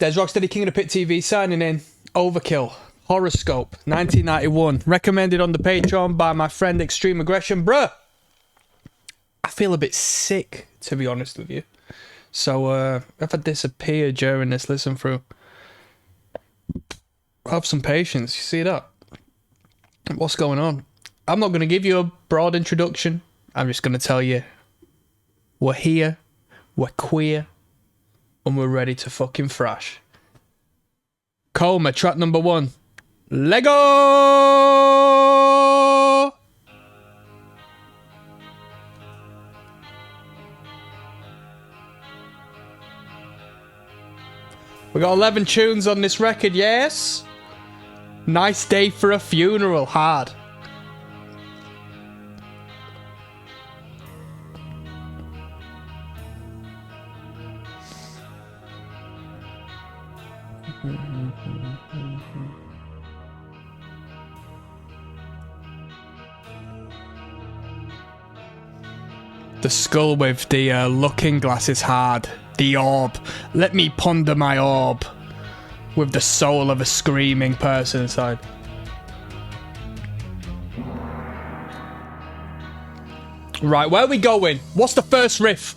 There's Rocksteady King of the Pit TV signing in. Overkill. Horoscope. 1991. Recommended on the Patreon by my friend Extreme Aggression. Bruh! I feel a bit sick, to be honest with you. So, if I disappear during this listen through, have some patience. You see that? What's going on? I'm not going to give you a broad introduction. I'm just going to tell you we're here, we're queer, and we're ready to fucking thrash. Coma, track number 1. Lego! We got 11 tunes on this record, yes? Nice day for a funeral, hard. The skull with the looking glass is hard. The orb. Let me ponder my orb. With the soul of a screaming person inside. Right, where are we going? What's the first riff?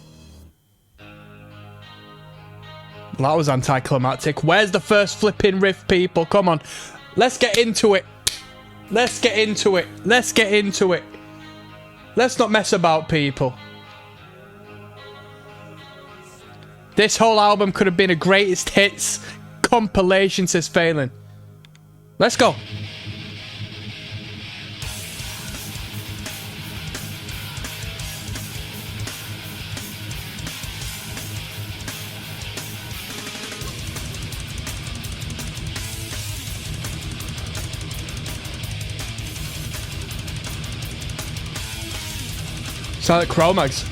That was anticlimactic. Where's the first flipping riff, people? Come on. Let's get into it. Let's get into it. Let's get into it. Let's not mess about, people. This whole album could have been a greatest hits compilation, says Phelan. Let's go. Sound like Chromags.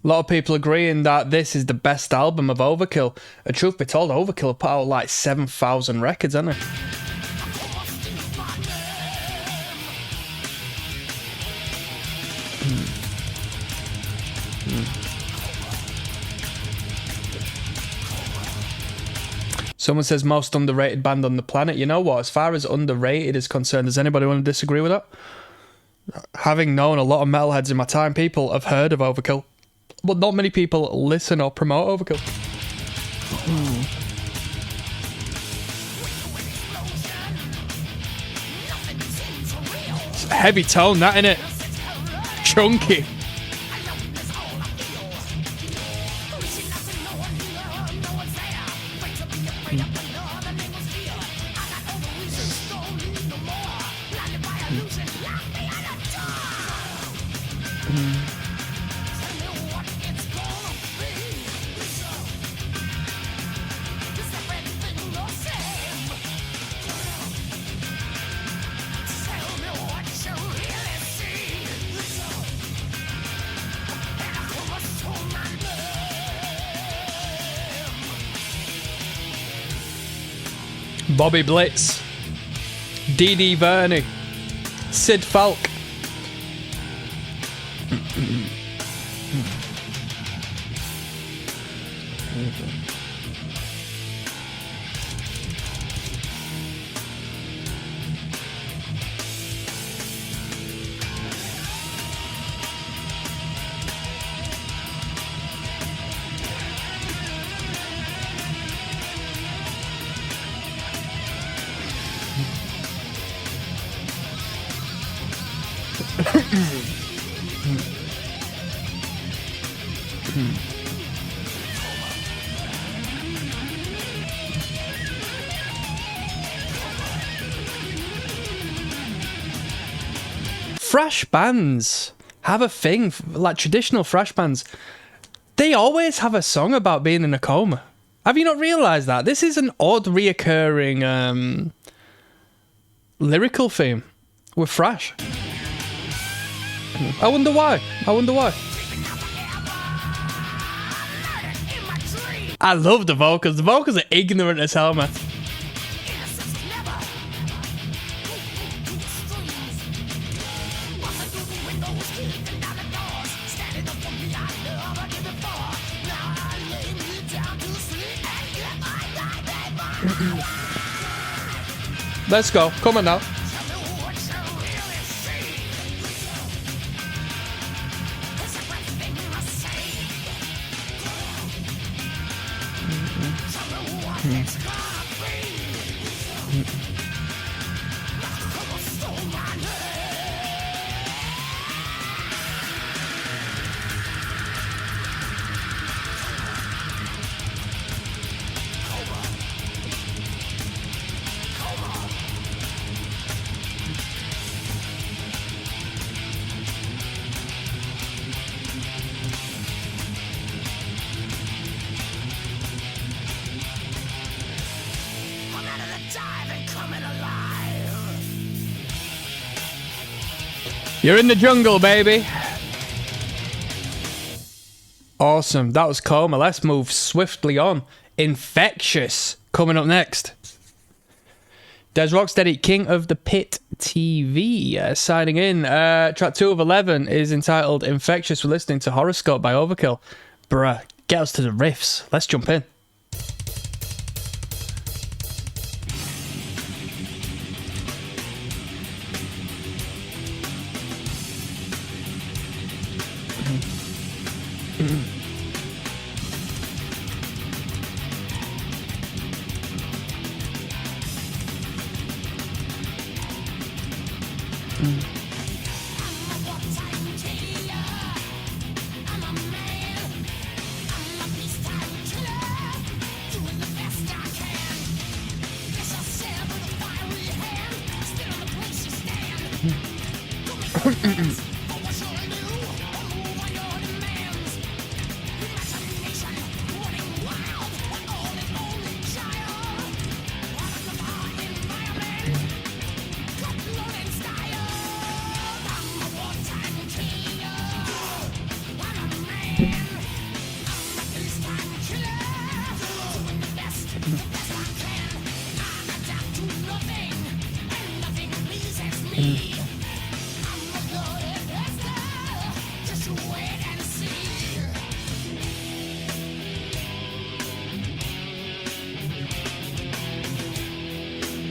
A lot of people agreeing that this is the best album of Overkill. And truth be told, Overkill put out like 7,000 records, hasn't it? Someone says most underrated band on the planet. You know what? As far as underrated is concerned, does anybody want to disagree with that? Having known a lot of metalheads in my time, people have heard of Overkill. But not many people listen or promote Overkill. It's a heavy tone, that, innit? Chunky. Bobby Blitz, D.D. Verney, Sid Falk. thrash bands have a thing, like traditional thrash bands. They always have a song about being in a coma. Have you not realised that? This is an odd reoccurring lyrical theme with thrash. I wonder why. I love the vocals. The vocals are ignorant as hell, man. Let's go. Come on now. You're in the jungle, baby. Awesome. That was Coma. Let's move swiftly on. Infectious. Coming up next. There's ROCKSTEADY, King of the Pit TV, signing in. Track 2 of 11 is entitled Infectious. We're listening to Horoscope by Overkill. Bruh, get us to the riffs. Let's jump in.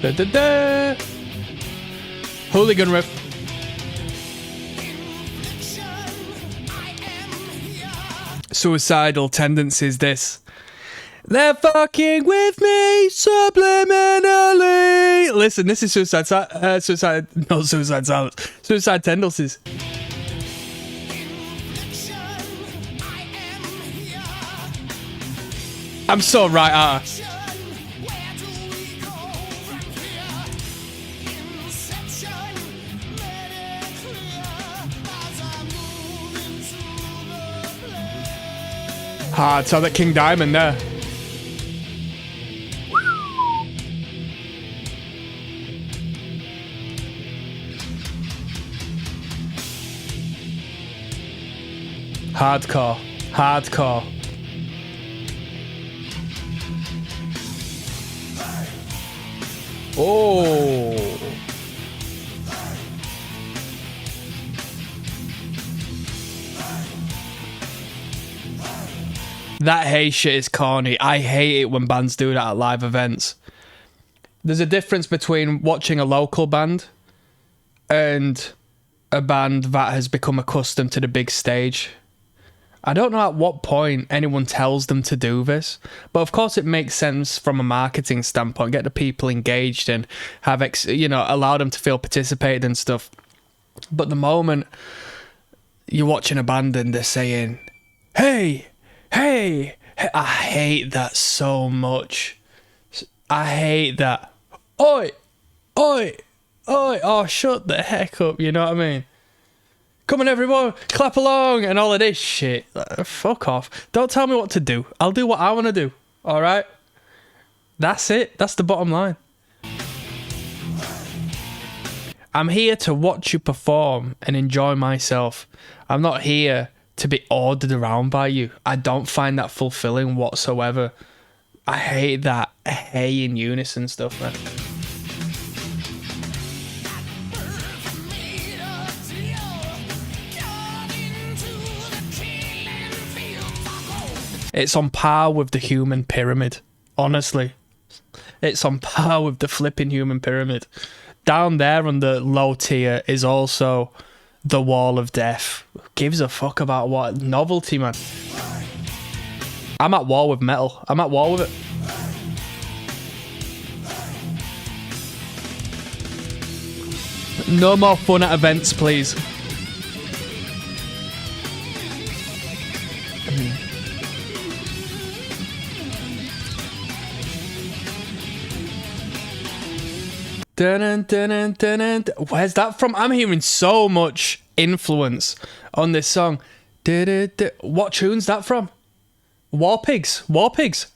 Da, da, da. Hooligan riff. Suicidal tendencies, this. They're fucking with me subliminally. Listen, this is suicide tendencies. I'm so right, aren't I? Hard, so that King Diamond there. Hardcore, hardcore. Oh. That hey shit is corny. I hate it when bands do that at live events. There's a difference between watching a local band and a band that has become accustomed to the big stage. I don't know at what point anyone tells them to do this, but of course it makes sense from a marketing standpoint. Get the people engaged and have, allow them to feel participated and stuff. But the moment you're watching a band and they're saying, hey, I hate that so much. I hate that. Oi, oi, oi. Oh, shut the heck up. You know what I mean? Come on, everyone, clap along, and all of this shit. Fuck off. Don't tell me what to do. I'll do what I want to do. All right? That's it. That's the bottom line. I'm here to watch you perform and enjoy myself. I'm not here to be ordered around by you. I don't find that fulfilling whatsoever. I hate that hey in unison stuff, man. It's on par with the human pyramid. Honestly. It's on par with the flipping human pyramid. Down there on the low tier is also the wall of death. Who gives a fuck about what? Novelty, man. I'm at war with metal. I'm at war with it. No more fun at events, please. Dun, dun, dun, dun, dun. Where's that from? I'm hearing so much influence on this song. What tune's that from? War Pigs. War Pigs.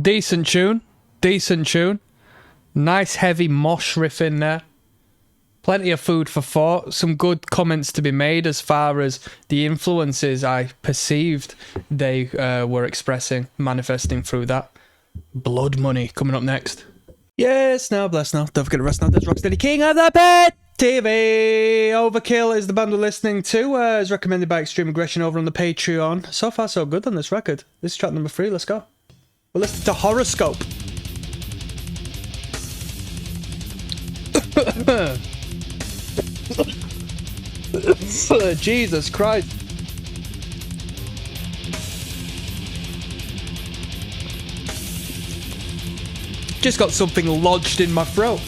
Decent tune. Decent tune. Nice heavy mosh riff in there. Plenty of food for thought. Some good comments to be made as far as the influences I perceived they were expressing, manifesting through that. Blood Money coming up next. Yes, now, bless now. Don't forget to rest now. There's Rocksteady King of the Pit TV. Overkill is the band we're listening to. As recommended by Extreme Aggression over on the Patreon. So far, so good on this record. This is track number 3. Let's go. We're listening to Horoscope. Jesus Christ. Just got something lodged in my throat.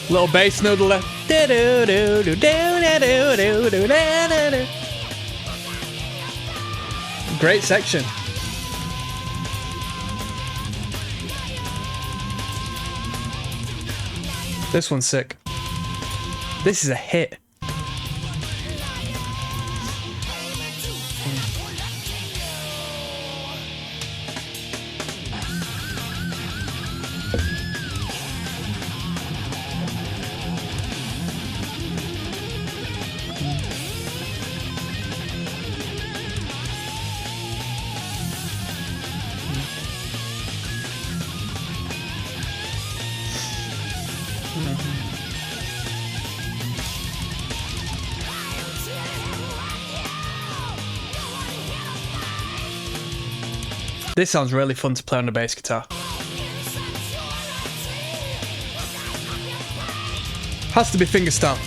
Little bass noodle left. Great section. This one's sick. This is a hit. This sounds really fun to play on the bass guitar. Has to be fingerstyle.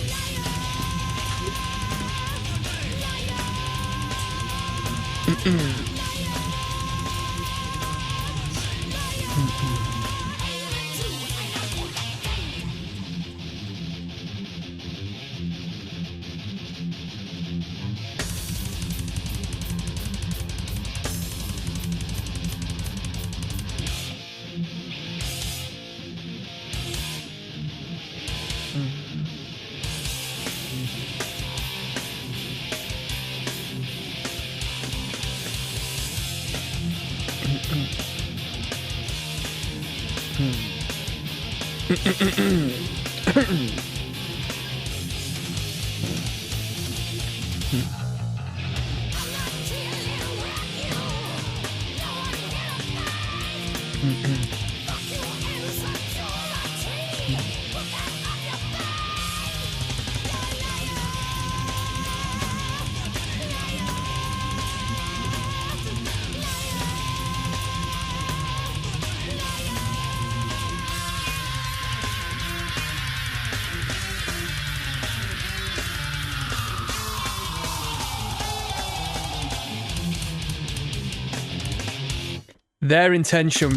Their intention,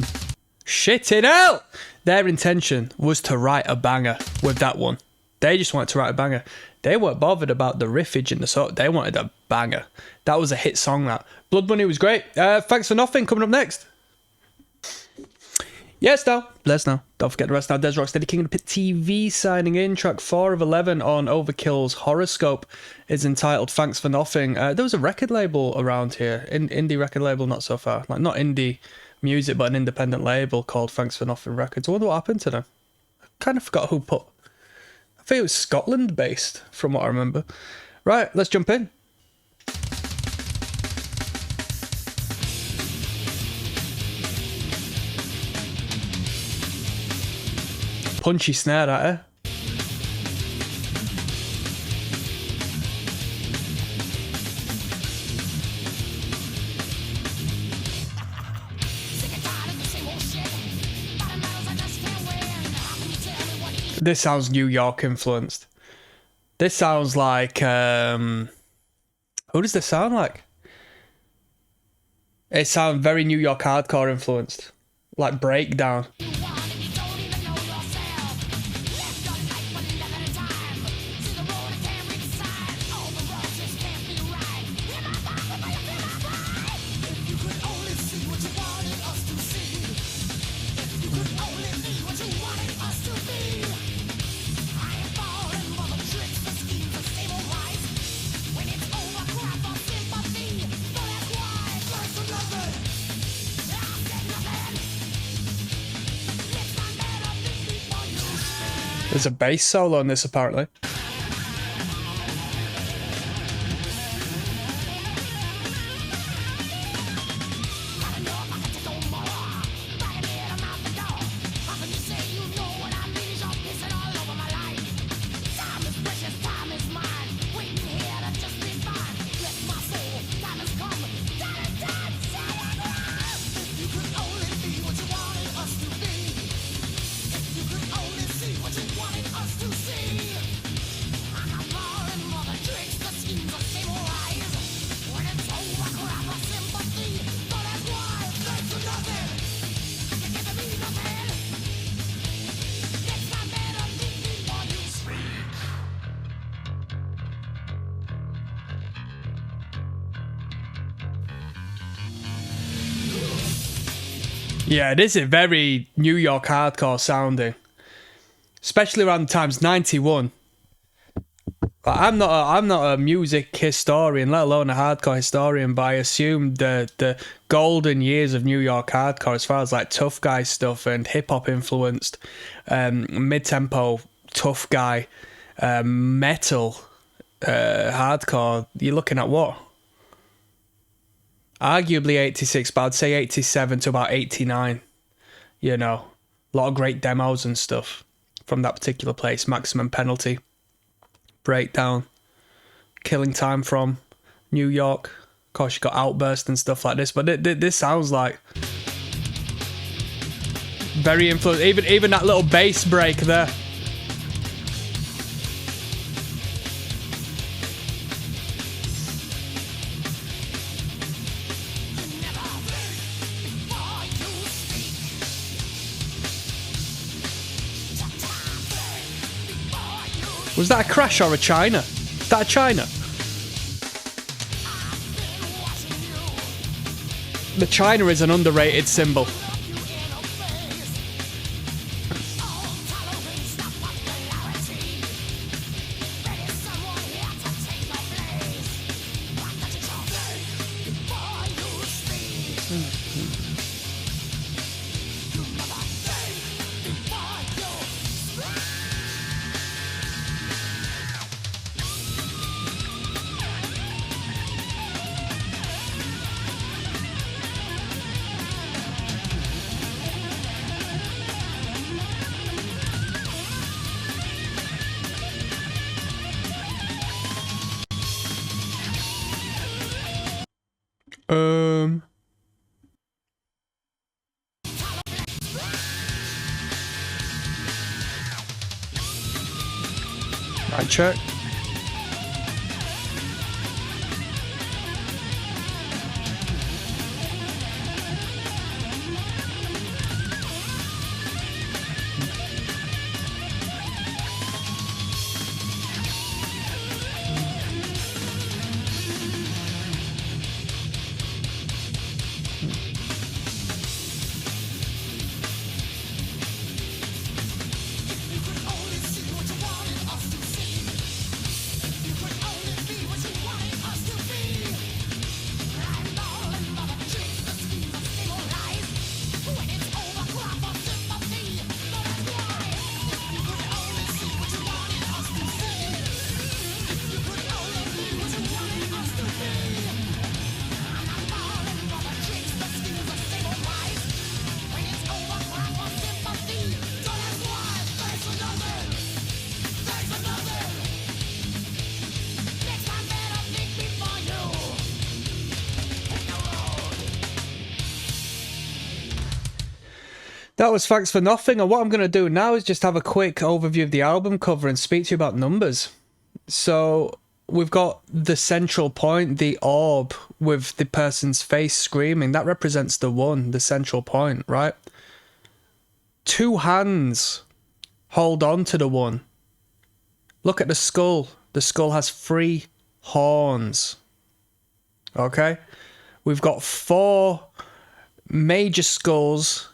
shitting hell! Their intention was to write a banger with that one. They just wanted to write a banger. They weren't bothered about the riffage and the song. They wanted a banger. That was a hit song, that. Blood Money was great. Thanks for Nothing coming up next. Yes, now. Let's now. Don't forget the rest now. Des Rocksteady, King of the Pit TV signing in. Track 4 of 11 on Overkill's Horoscope is entitled Thanks for Nothing. There was a record label around here. Indie record label, not so far. Like, not indie music, but an independent label called Thanks for Nothing Records. I wonder what happened to them. I kind of forgot who put... I think it was Scotland based, from what I remember. Right, let's jump in. Punchy snare, that, eh? This sounds New York influenced. This sounds like... who does this sound like? It sounds very New York hardcore influenced. Like Breakdown. There's a bass solo in this, apparently. Yeah, this is very New York hardcore sounding, especially around the times 91. I'm not a music historian, let alone a hardcore historian, but I assume the golden years of New York hardcore, as far as like tough guy stuff and hip hop influenced, mid tempo tough guy, metal, hardcore. You're looking at what? Arguably 86, but I'd say 87 to about 89. You know, a lot of great demos and stuff from that particular place. Maximum Penalty, Breakdown, Killing Time from New York. Of course, you got Outburst and stuff like this, but this sounds like very influenced. Even that little bass break there. Was that a crash or a China? Is that a China? The China is an underrated symbol. Right, check. That was Thanks for Nothing, and what I'm going to do now is just have a quick overview of the album cover and speak to you about numbers. So we've got the central point, the orb with the person's face screaming. That represents the one, the central point, right? Two hands hold on to the one. Look at the skull. The skull has 3 horns. Okay? We've got 4 major skulls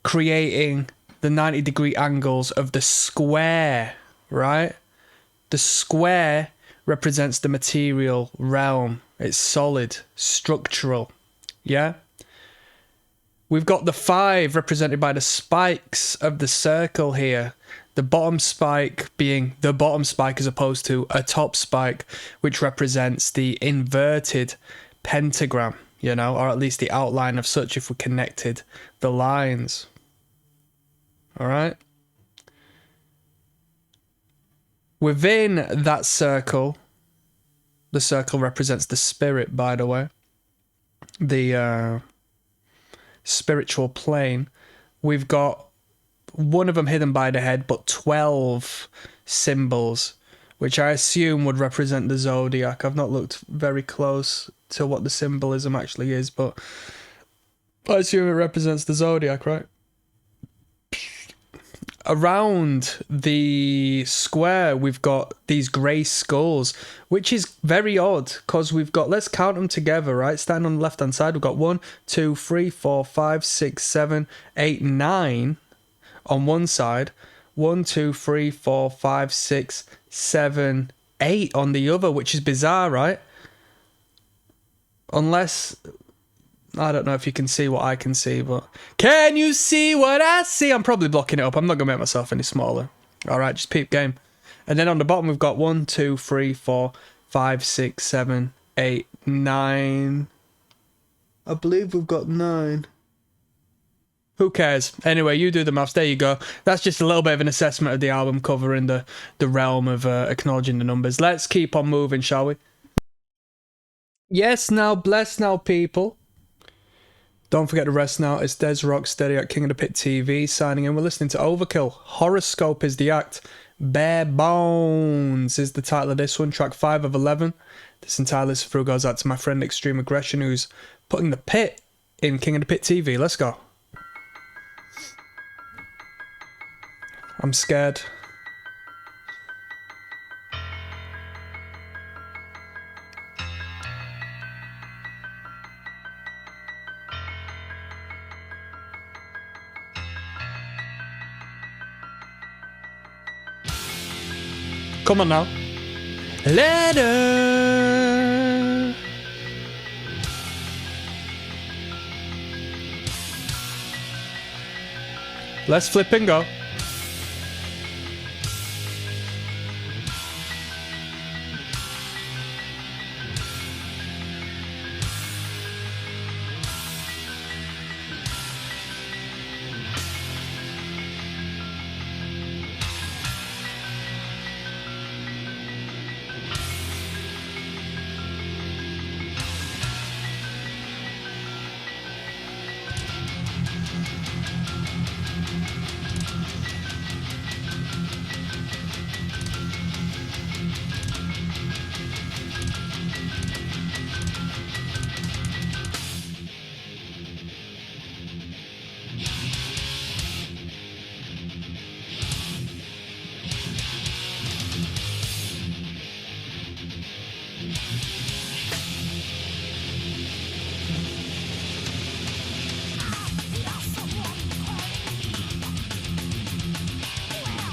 creating the 90-degree angles of the square, right? The square represents the material realm. It's solid, structural, yeah? We've got the 5 represented by the spikes of the circle here. The bottom spike being the bottom spike as opposed to a top spike, which represents the inverted pentagram, you know, or at least the outline of such if we connected the lines. All right. Within that circle, the circle represents the spirit, by the way, the spiritual plane. We've got one of them hidden by the head, but 12 symbols, which I assume would represent the zodiac. I've not looked very close to what the symbolism actually is, but I assume it represents the zodiac, right? around the square, we've got these grey skulls, which is very odd because we've got, let's count them together, right? Starting on the left hand side, we've got 1, 2, 3, 4, 5, 6, 7, 8, 9 on one side, 1, 2, 3, 4, 5, 6, 7, 8 on the other, which is bizarre, right? Unless, I don't know if you can see what I can see, but can you see what I see? I'm probably blocking it up. I'm not gonna make myself any smaller. All right, just peep game. And then on the bottom we've got 1, 2, 3, 4, 5, 6, 7, 8, 9. I believe we've got 9. Who cares? Anyway, you do the maths. There you go. That's just a little bit of an assessment of the album cover in the realm of acknowledging the numbers. Let's keep on moving, shall we? Yes, now, bless now, people. Don't forget to rest now. It's Des Rocksteady at King of the Pit TV signing in. We're listening to Overkill. Horoscope is the act. Bare Bones is the title of this one. Track 5 of 11. This entire listen through goes out to my friend Extreme Aggression, who's putting the pit in King of the Pit TV. Let's go. I'm scared. Come on now. Letter. Let's flip and go.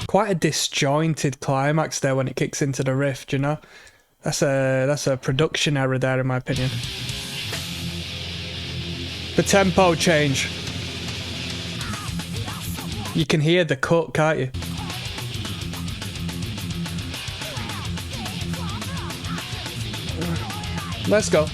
Quite a disjointed climax there when it kicks into the riff, do you know? That's a production error there, in my opinion. The tempo change. You can hear the cut, can't you? Let's go.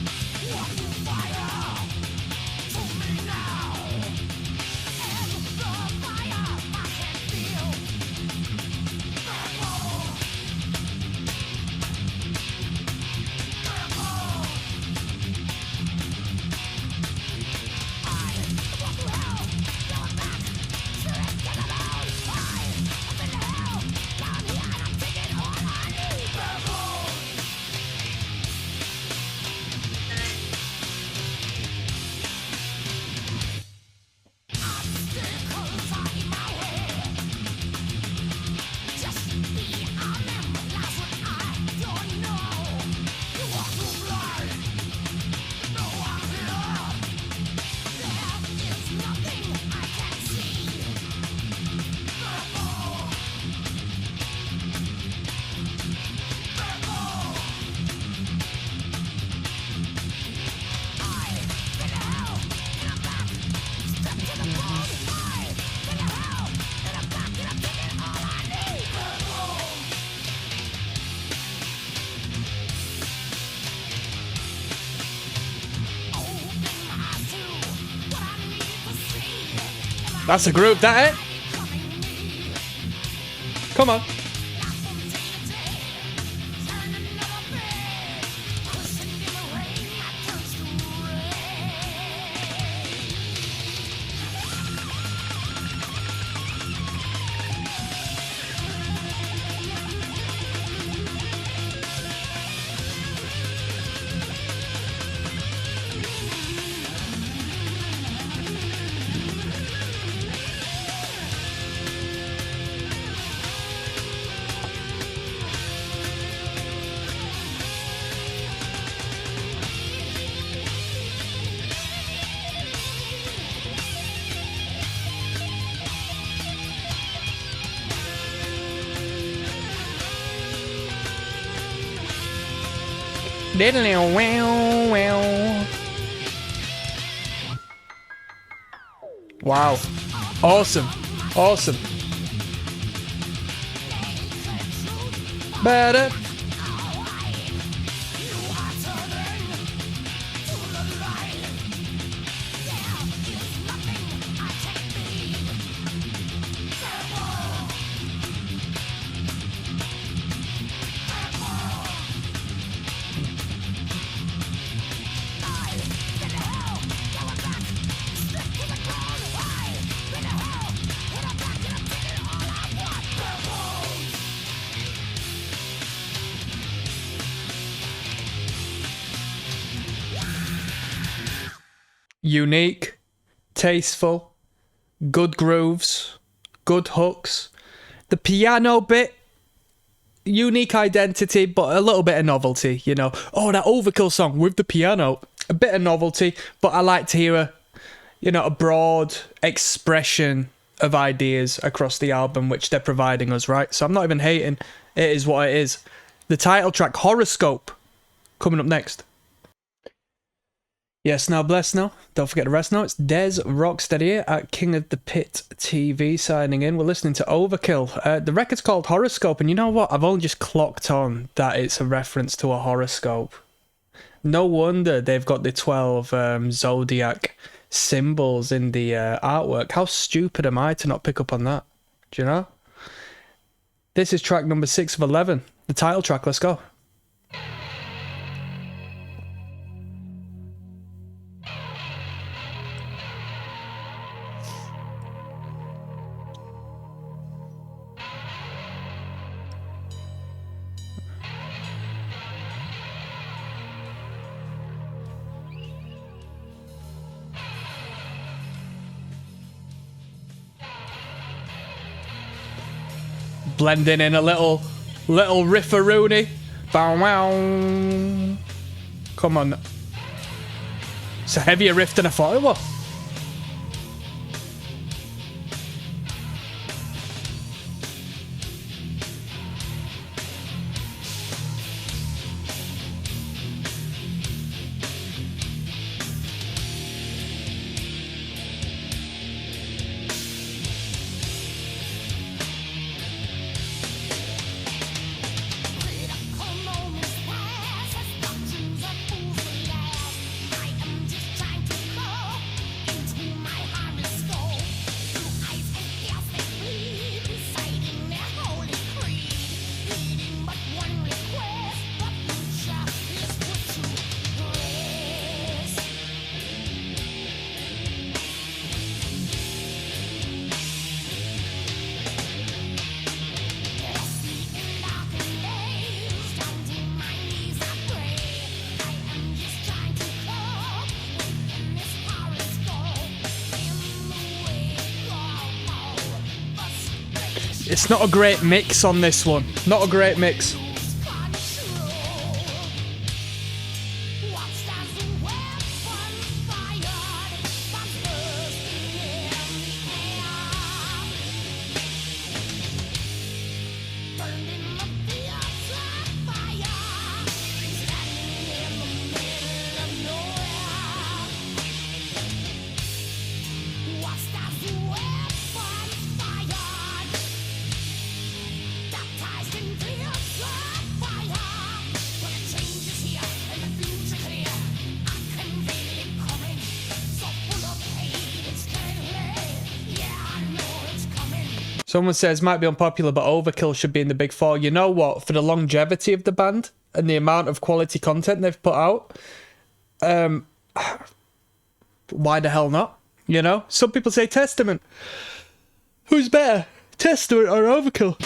That's a groove, that it? Come on. Wow. Awesome. Awesome. Better. Unique, tasteful, good grooves, good hooks. The piano bit, unique identity, but a little bit of novelty, you know. Oh, that Overkill song with the piano, a bit of novelty, but I like to hear a broad expression of ideas across the album, which they're providing us, right? So I'm not even hating. It is what it is. The title track, Horoscope, coming up next. Yes, now bless now. Don't forget the rest now. It's Des Rocksteady here at King of the Pit TV signing in. We're listening to Overkill. The record's called Horoscope, and you know what? I've only just clocked on that it's a reference to a horoscope. No wonder they've got the 12 zodiac symbols in the artwork. How stupid am I to not pick up on that? Do you know? This is track number 6 of 11. The title track. Let's go. Blending in a little riffaroonie. Bow wow. Come on. It's a heavier riff than I thought it was. It's not a great mix on this one. Not a great mix. Someone says, might be unpopular, but Overkill should be in the big four. You know what? For the longevity of the band and the amount of quality content they've put out, why the hell not? You know? Some people say Testament. Who's better? Testament or Overkill?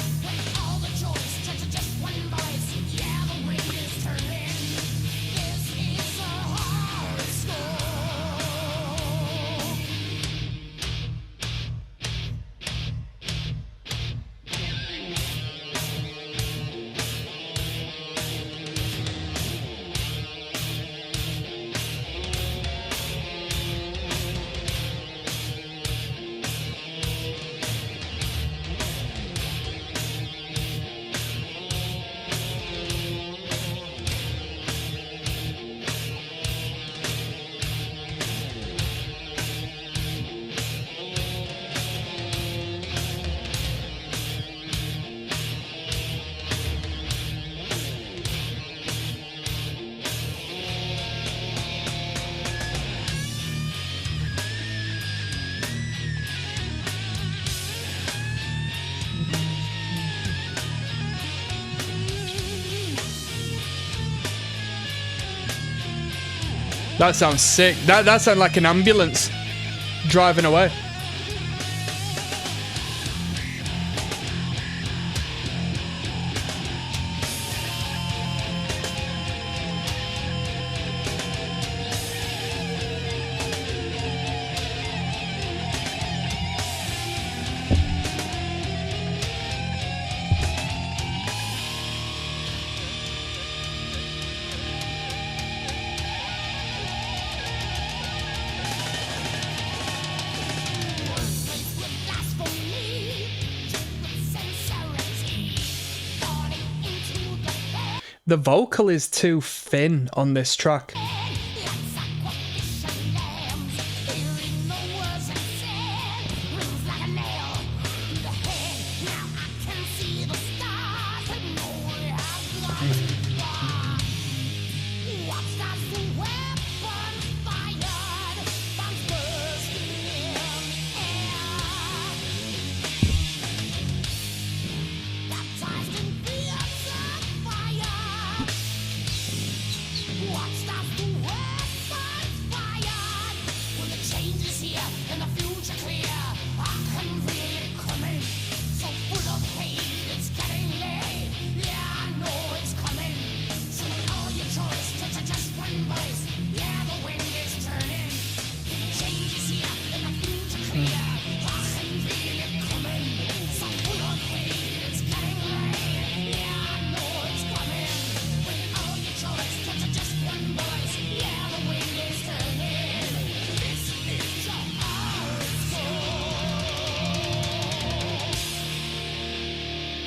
That sounds sick. That sounds like an ambulance driving away. The vocal is too thin on this track.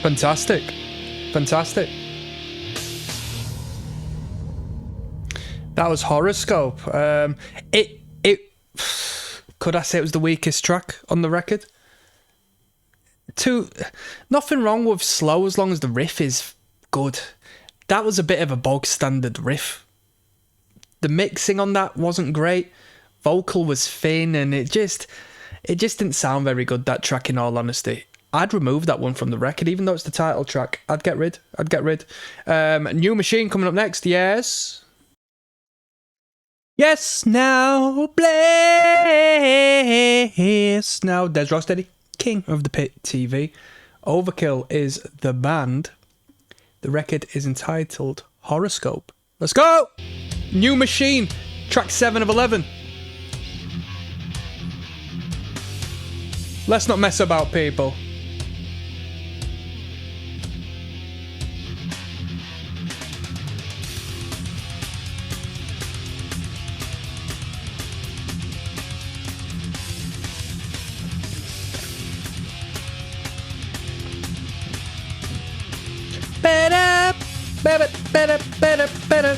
Fantastic. Fantastic. That was Horoscope. It could I say it was the weakest track on the record? Nothing wrong with slow as long as the riff is good. That was a bit of a bog standard riff. The mixing on that wasn't great. Vocal was thin and it just didn't sound very good, that track, in all honesty. I'd remove that one from the record, even though it's the title track. I'd get rid. New Machine coming up next, yes. Yes, now, Blaze. Now, there's ROCKSTEADY, king of the pit TV. Overkill is the band. The record is entitled Horoscope. Let's go! New Machine, track 7 of 11. Let's not mess about, people. Better.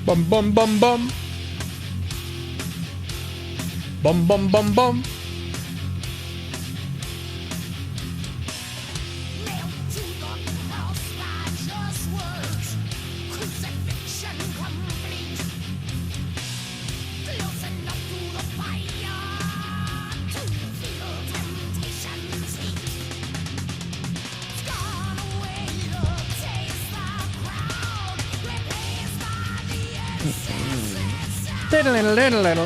Bum bum bum bum. Bum bum bum bum. Little.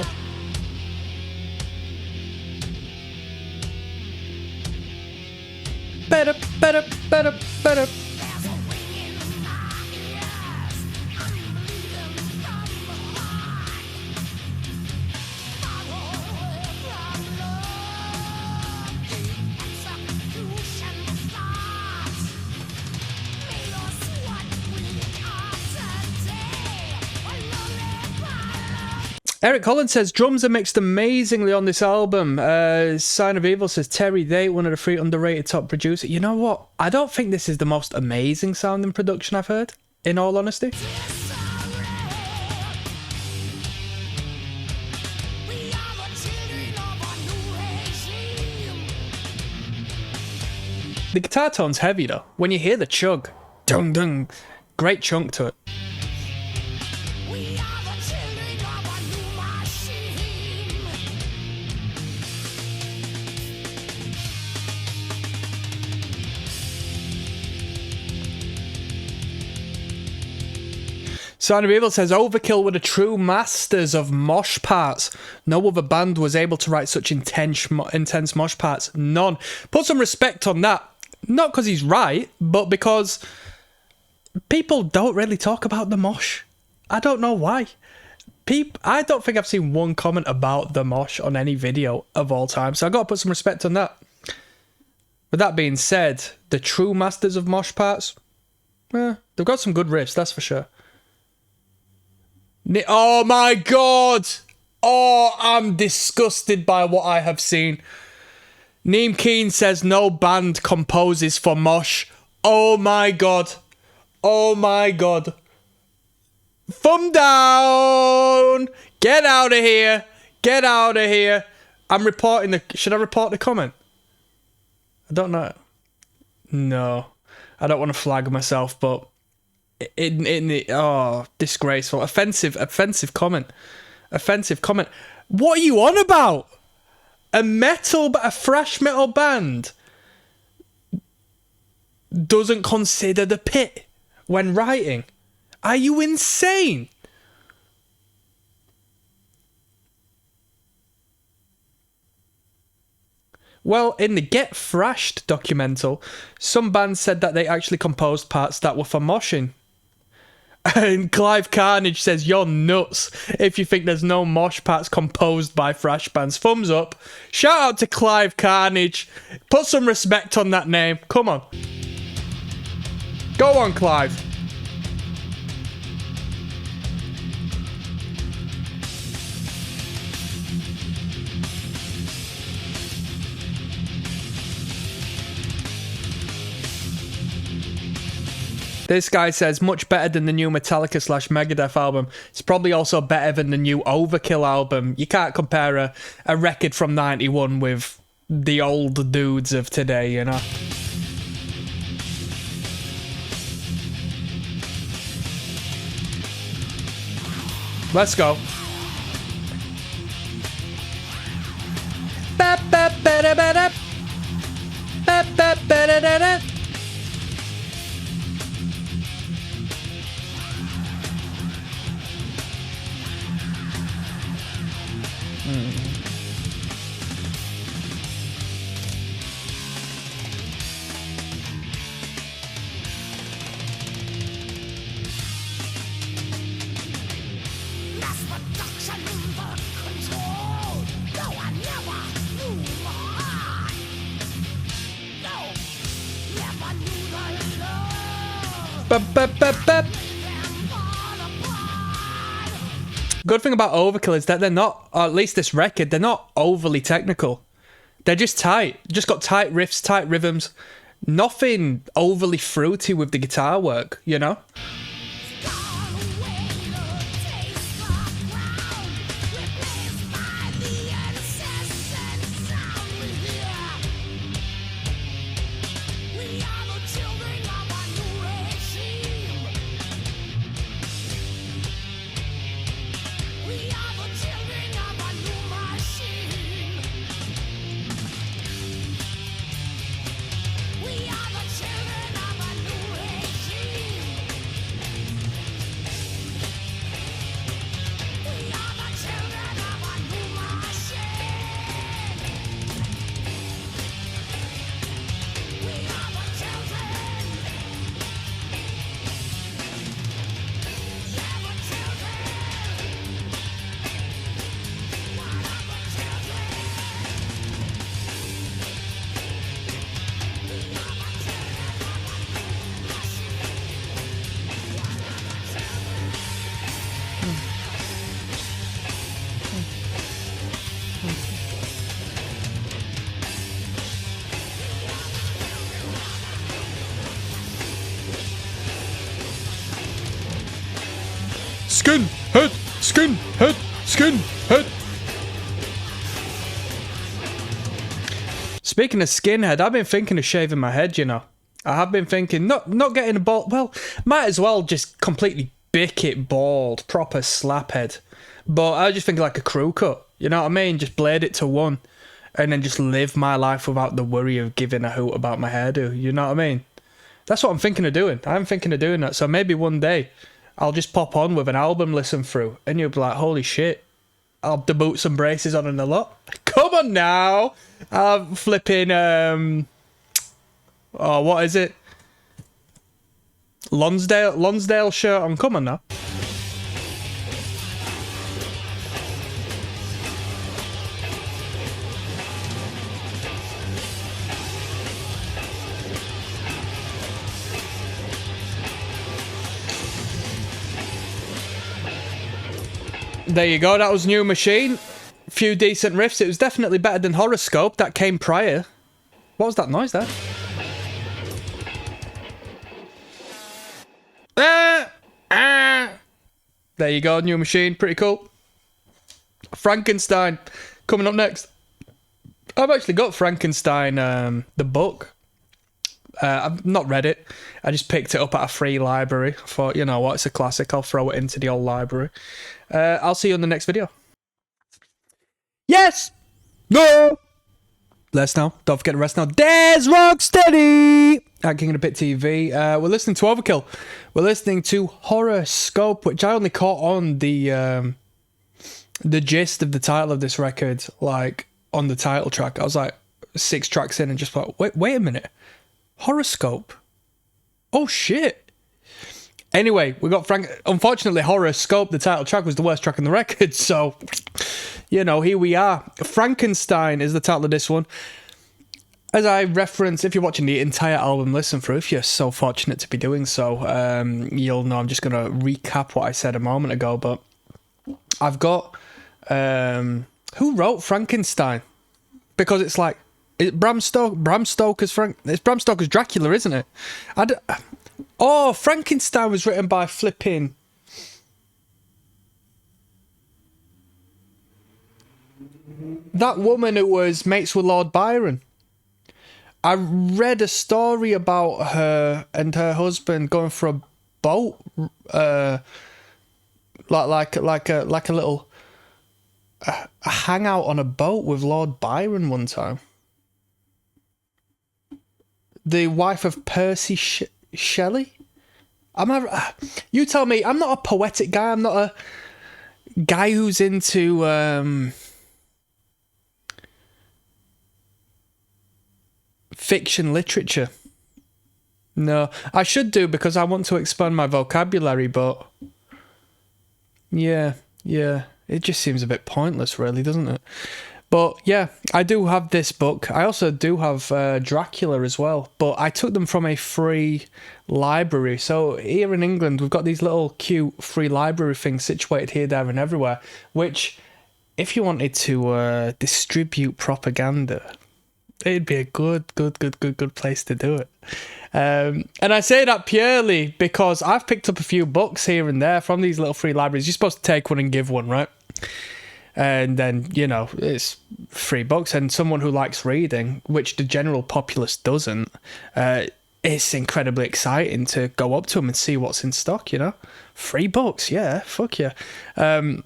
Better. Eric Collins says drums are mixed amazingly on this album. Sign of Evil says Terry Day, one of the 3 underrated top producers. You know what? I don't think this is the most amazing sounding production I've heard, in all honesty. The guitar tone's heavy though. When you hear the chug, dung dung, great chunk to it. Sign of Evil says, Overkill were the true masters of mosh parts. No other band was able to write such intense mosh parts. None. Put some respect on that. Not because he's right, but because people don't really talk about the mosh. I don't know why. I don't think I've seen one comment about the mosh on any video of all time, so I've got to put some respect on that. With that being said, the true masters of mosh parts, they've got some good riffs, that's for sure. Oh my god! Oh, I'm disgusted by what I have seen. Neem Keen says no band composes for mosh. Oh my god. Oh my god. Thumb down! Get out of here! Get out of here! I'm reporting the... Should I report the comment? I don't know. No. I don't want to flag myself, but... Oh, disgraceful. Offensive comment. Offensive comment. What are you on about? A thrash metal band doesn't consider the pit when writing. Are you insane? Well, in the Get Thrashed documental, some bands said that they actually composed parts that were for moshing. And Clive Carnage says, you're nuts if you think there's no mosh parts composed by thrash bands. Thumbs up. Shout out to Clive Carnage. Put some respect on that name. Come on. Go on, Clive. This guy says, much better than the new Metallica/Megadeth album. It's probably also better than the new Overkill album. You can't compare a record from 91 with the old dudes of today, you know? Let's go. Good thing about Overkill is that they're not, or at least this record, they're not overly technical. They're just tight. Just got tight riffs, tight rhythms. Nothing overly fruity with the guitar work, you know? Skinhead. Speaking of skinhead, I've been thinking of shaving my head, you know. I have been thinking, not getting a bald, well, might as well just completely bick it bald, proper slap head. But I was just thinking like a crew cut, you know what I mean? Just blade it to one, and then just live my life without the worry of giving a hoot about my hairdo, you know what I mean? That's what I'm thinking of doing. I'm thinking of doing that, so maybe one day I'll just pop on with an album listen through, and you'll be like, holy shit, I'll have the boots and braces on and a lot. Come on now. I'm flipping, oh, what is it? Lonsdale shirt on. Come on now. There you go, that was New Machine. Few decent riffs. It was definitely better than Horoscope that came prior. What was that noise there? There you go, New Machine. Pretty cool. Frankenstein coming up next. I've actually got Frankenstein, the book. I've not read it. I just picked it up at a free library. I thought, you know what, it's a classic. I'll throw it into the old library. I'll see you in the next video. Yes! No! Rest now. Don't forget to rest now. There's Rocksteady! At King of the Pit TV. We're listening to Overkill. We're listening to Horoscope, which I only caught on the gist of the title of this record, like, on the title track. I was like 6 tracks in and just thought, wait a minute. Horoscope? Oh, shit. Anyway, we got unfortunately, Horoscope, the title track, was the worst track on the record, so, you know, here we are. Frankenstein is the title of this one. As I reference, if you're watching the entire album listen through, if you're so fortunate to be doing so, you'll know I'm just going to recap what I said a moment ago, but I've got, who wrote Frankenstein? Because it's like, Bram Stoker's it's Bram Stoker's Dracula, isn't it? Oh, Frankenstein was written by flipping... that woman who was mates with Lord Byron. I read a story about her and her husband going for a boat, like a little a hangout on a boat with Lord Byron one time. The wife of Percy Shelley? You tell me. I'm not a poetic guy. I'm not a guy who's into fiction literature. No, I should do because I want to expand my vocabulary, but yeah, it just seems a bit pointless, really, doesn't it? But yeah, I do have this book. I also do have Dracula as well, but I took them from a free library. So here in England, we've got these little cute free library things situated here, there and everywhere, which if you wanted to distribute propaganda, it'd be a good place to do it. And I say that purely because I've picked up a few books here and there from these little free libraries. You're supposed to take one and give one, right? And then, you know, it's free books. And someone who likes reading, which the general populace doesn't, it's incredibly exciting to go up to them and see what's in stock, you know? Free books, yeah, fuck yeah. But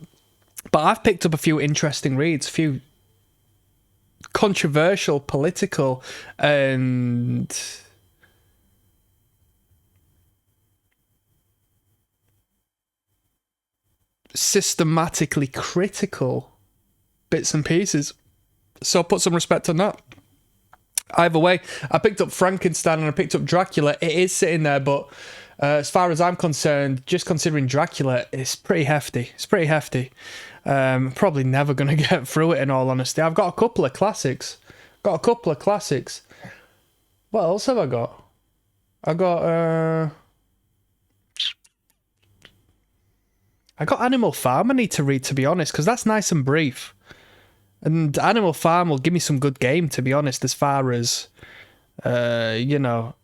I've picked up a few interesting reads, a few controversial, political, and systematically critical bits and pieces. So put some respect on that. Either way, I picked up Frankenstein and I picked up Dracula. It is sitting there, but as far as I'm concerned, just considering Dracula, it's pretty hefty. It's pretty hefty. Probably never going to get through it, in all honesty. I've got a couple of classics. What else have I got? I got Animal Farm I need to read, to be honest, because that's nice and brief. And Animal Farm will give me some good game, to be honest, as far as, you know,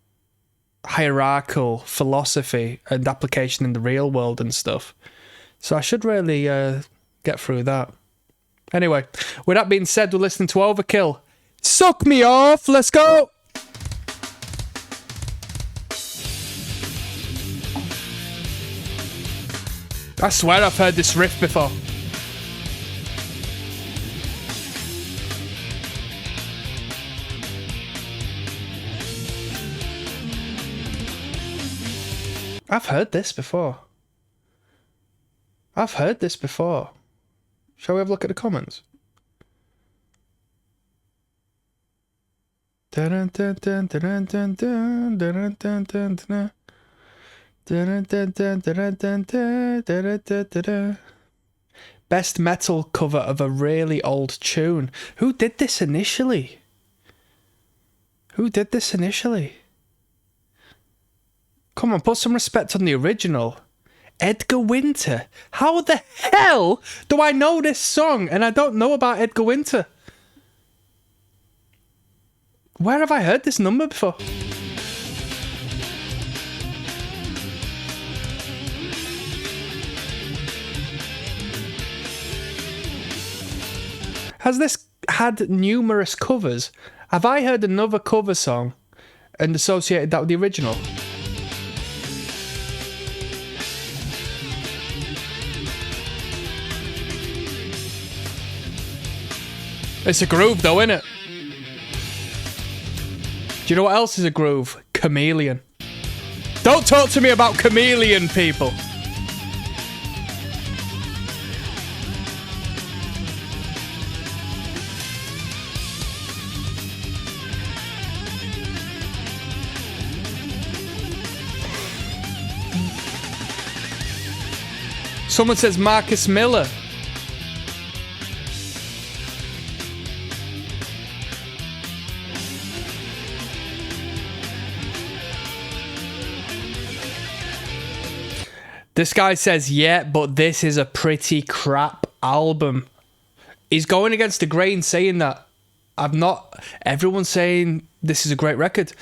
hierarchical philosophy and application in the real world and stuff. So I should really get through that. Anyway, with that being said, we're listening to Overkill. Suck me off, let's go! I swear I've heard this riff before. I've heard this before. I've heard this before. Shall we have a look at the comments? Best metal cover of a really old tune. Who did this initially? Who did this initially? Come on, put some respect on the original. Edgar Winter. How the hell do I know this song and I don't know about Edgar Winter? Where have I heard this number before? Has this had numerous covers? Have I heard another cover song and associated that with the original? It's a groove though, isn't it? Do you know what else is a groove? Chameleon. Don't talk to me about Chameleon, people. Someone says Marcus Miller. This guy says, yeah, but this is a pretty crap album. He's going against the grain saying that. Everyone's saying this is a great record.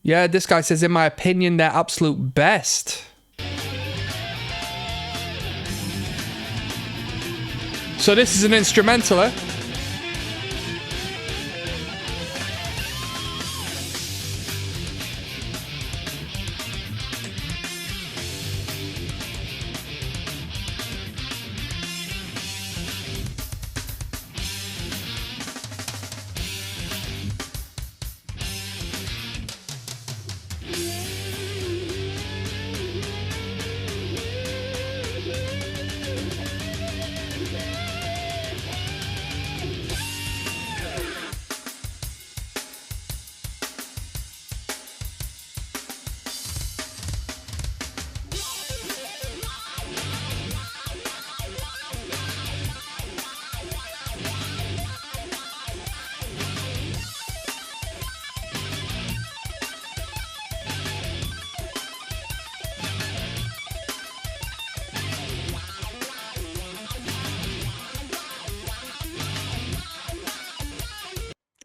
Yeah, this guy says, in my opinion, they're absolute best. So this is an instrumental, eh?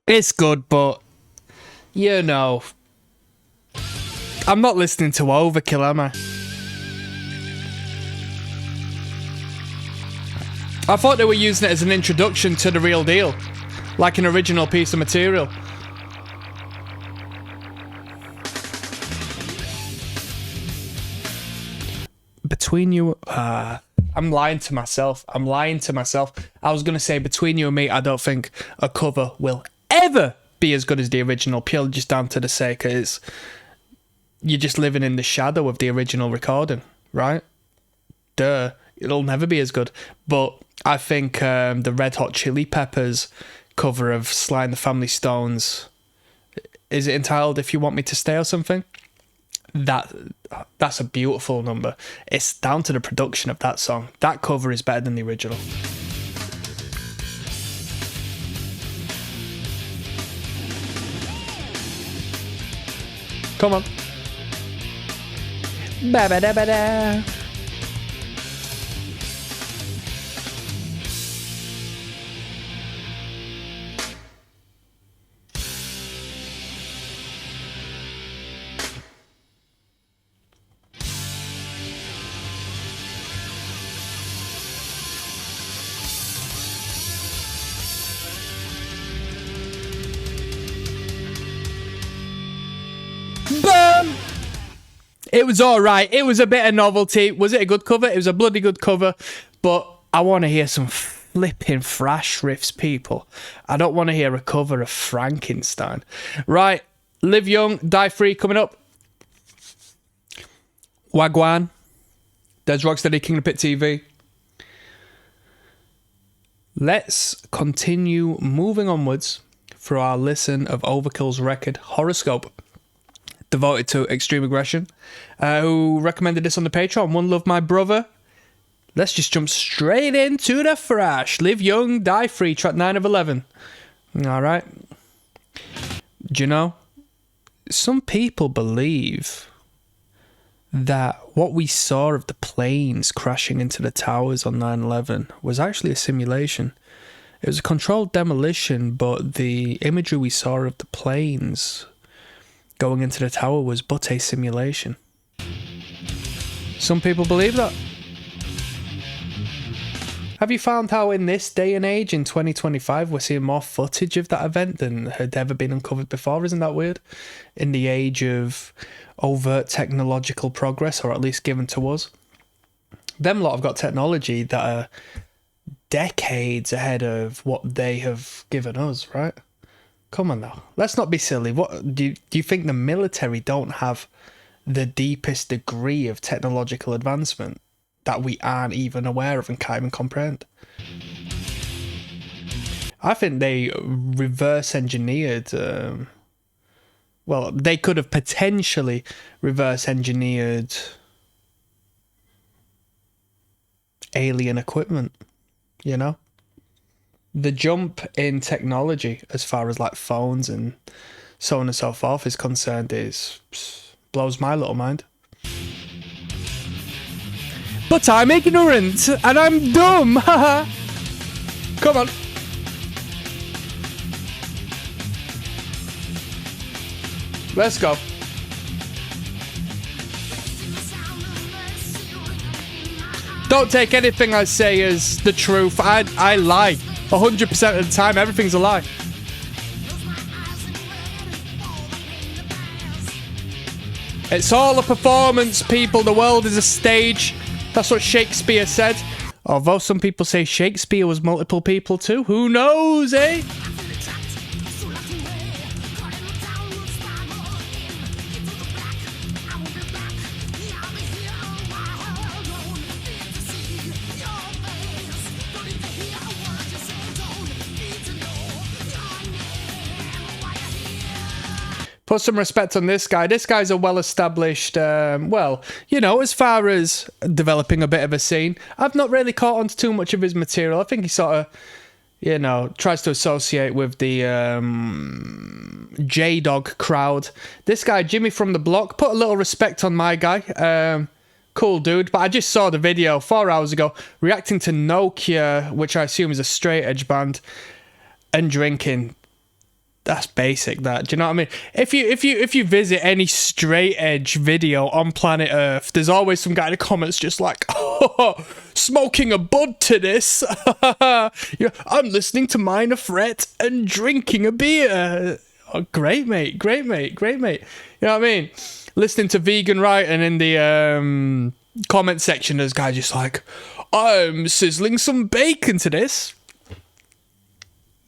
It's good, but, you know, I'm not listening to Overkill, am I? I thought they were using it as an introduction to the real deal, like an original piece of material. Between you... I'm lying to myself. I was going to say, between you and me, I don't think a cover will ever be as good as the original, purely just down to the sake is you're just living in the shadow of the original recording, right? Duh, it'll never be as good. But I think the Red Hot Chili Peppers cover of Sly and the Family Stones, is it entitled If You Want Me to Stay or something? That's a beautiful number. It's down to the production of that song. That cover is better than the original. Come on. Ba-ba-da-ba-da. Boom! It was alright. It was a bit of novelty. Was it a good cover? It was a bloody good cover. But I want to hear some flipping thrash riffs, people. I don't want to hear a cover of Frankenstein. Right. Live Young, Die Free coming up. Wagwan. There's Rocksteady, King of Pit TV. Let's continue moving onwards for our listen of Overkill's record, Horoscope, devoted to extreme aggression. Who recommended this on the Patreon? One Love My Brother. Let's just jump straight into the thrash. Live Young, Die Free, track 9 of 11. Alright. Do you know, some people believe that what we saw of the planes crashing into the towers on 9/11 was actually a simulation. It was a controlled demolition, but the imagery we saw of the planes going into the tower was but a simulation. Some people believe that. Have you found how in this day and age, in 2025, we're seeing more footage of that event than had ever been uncovered before? Isn't that weird? In the age of overt technological progress, or at least given to us. Them lot have got technology that are decades ahead of what they have given us, right? Come on now. Let's not be silly. What do you think the military don't have the deepest degree of technological advancement that we aren't even aware of and can't even comprehend? I think they reverse engineered... well, they could have potentially reverse engineered alien equipment, you know? The jump in technology as far as like phones and so on and so forth is concerned blows my little mind. But I'm ignorant and I'm dumb, haha. Come on. Let's go. Don't take anything I say as the truth. I lie. 100% of the time, everything's a lie. It's all a performance, people. The world is a stage. That's what Shakespeare said. Although some people say Shakespeare was multiple people too. Who knows, eh? Put some respect on this guy. This guy's a well-established, well, you know, as far as developing a bit of a scene. I've not really caught on to too much of his material. I think he sort of, you know, tries to associate with the J-Dog crowd. This guy, Jimmy from the Block, put a little respect on my guy. Cool dude. But I just saw the video 4 hours ago reacting to Nokia, which I assume is a straight edge band, and drinking. That's basic, that. Do you know what I mean? If you visit any straight edge video on planet Earth, there's always some guy in the comments just like, oh, smoking a bud to this. Yeah, I'm listening to Minor Threat and drinking a beer. Oh, great, mate. Great, mate. Great, mate. You know what I mean? Listening to Vegan Right, and in the comment section, there's guys just like, I'm sizzling some bacon to this.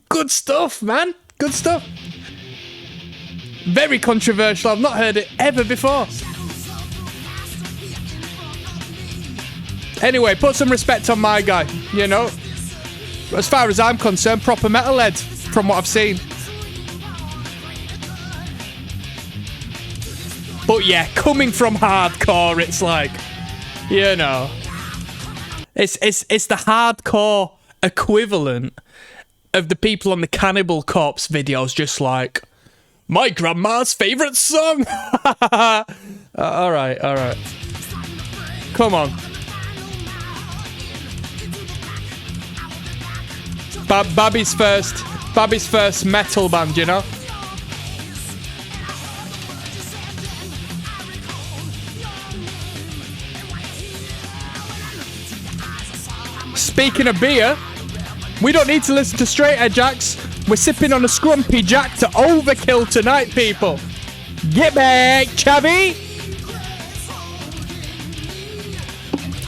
Good stuff, man. Good stuff. Very controversial. I've not heard it ever before. Anyway, put some respect on my guy, you know. As far as I'm concerned, proper metalhead from what I've seen. But yeah, coming from hardcore, it's like, you know, it's the hardcore equivalent of the people on the Cannibal Corpse videos, just like, my grandma's favourite song. All right. Come on. Babby's first metal band, you know? Speaking of beer, we don't need to listen to straight edge acts. We're sipping on a scrumpy jack to Overkill tonight, people. Get back, Chavy.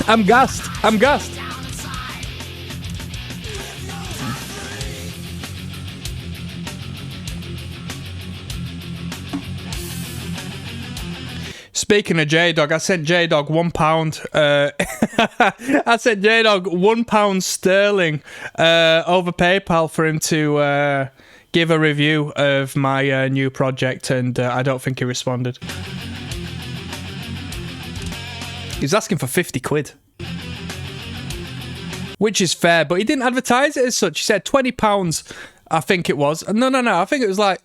I'm gassed. Speaking of J-Dog, I sent J-Dog £1. I sent J-Dog £1 sterling over PayPal for him to give a review of my new project, and I don't think he responded. He's asking for 50 quid. Which is fair, but he didn't advertise it as such. He said £20, I think it was. No, I think it was like,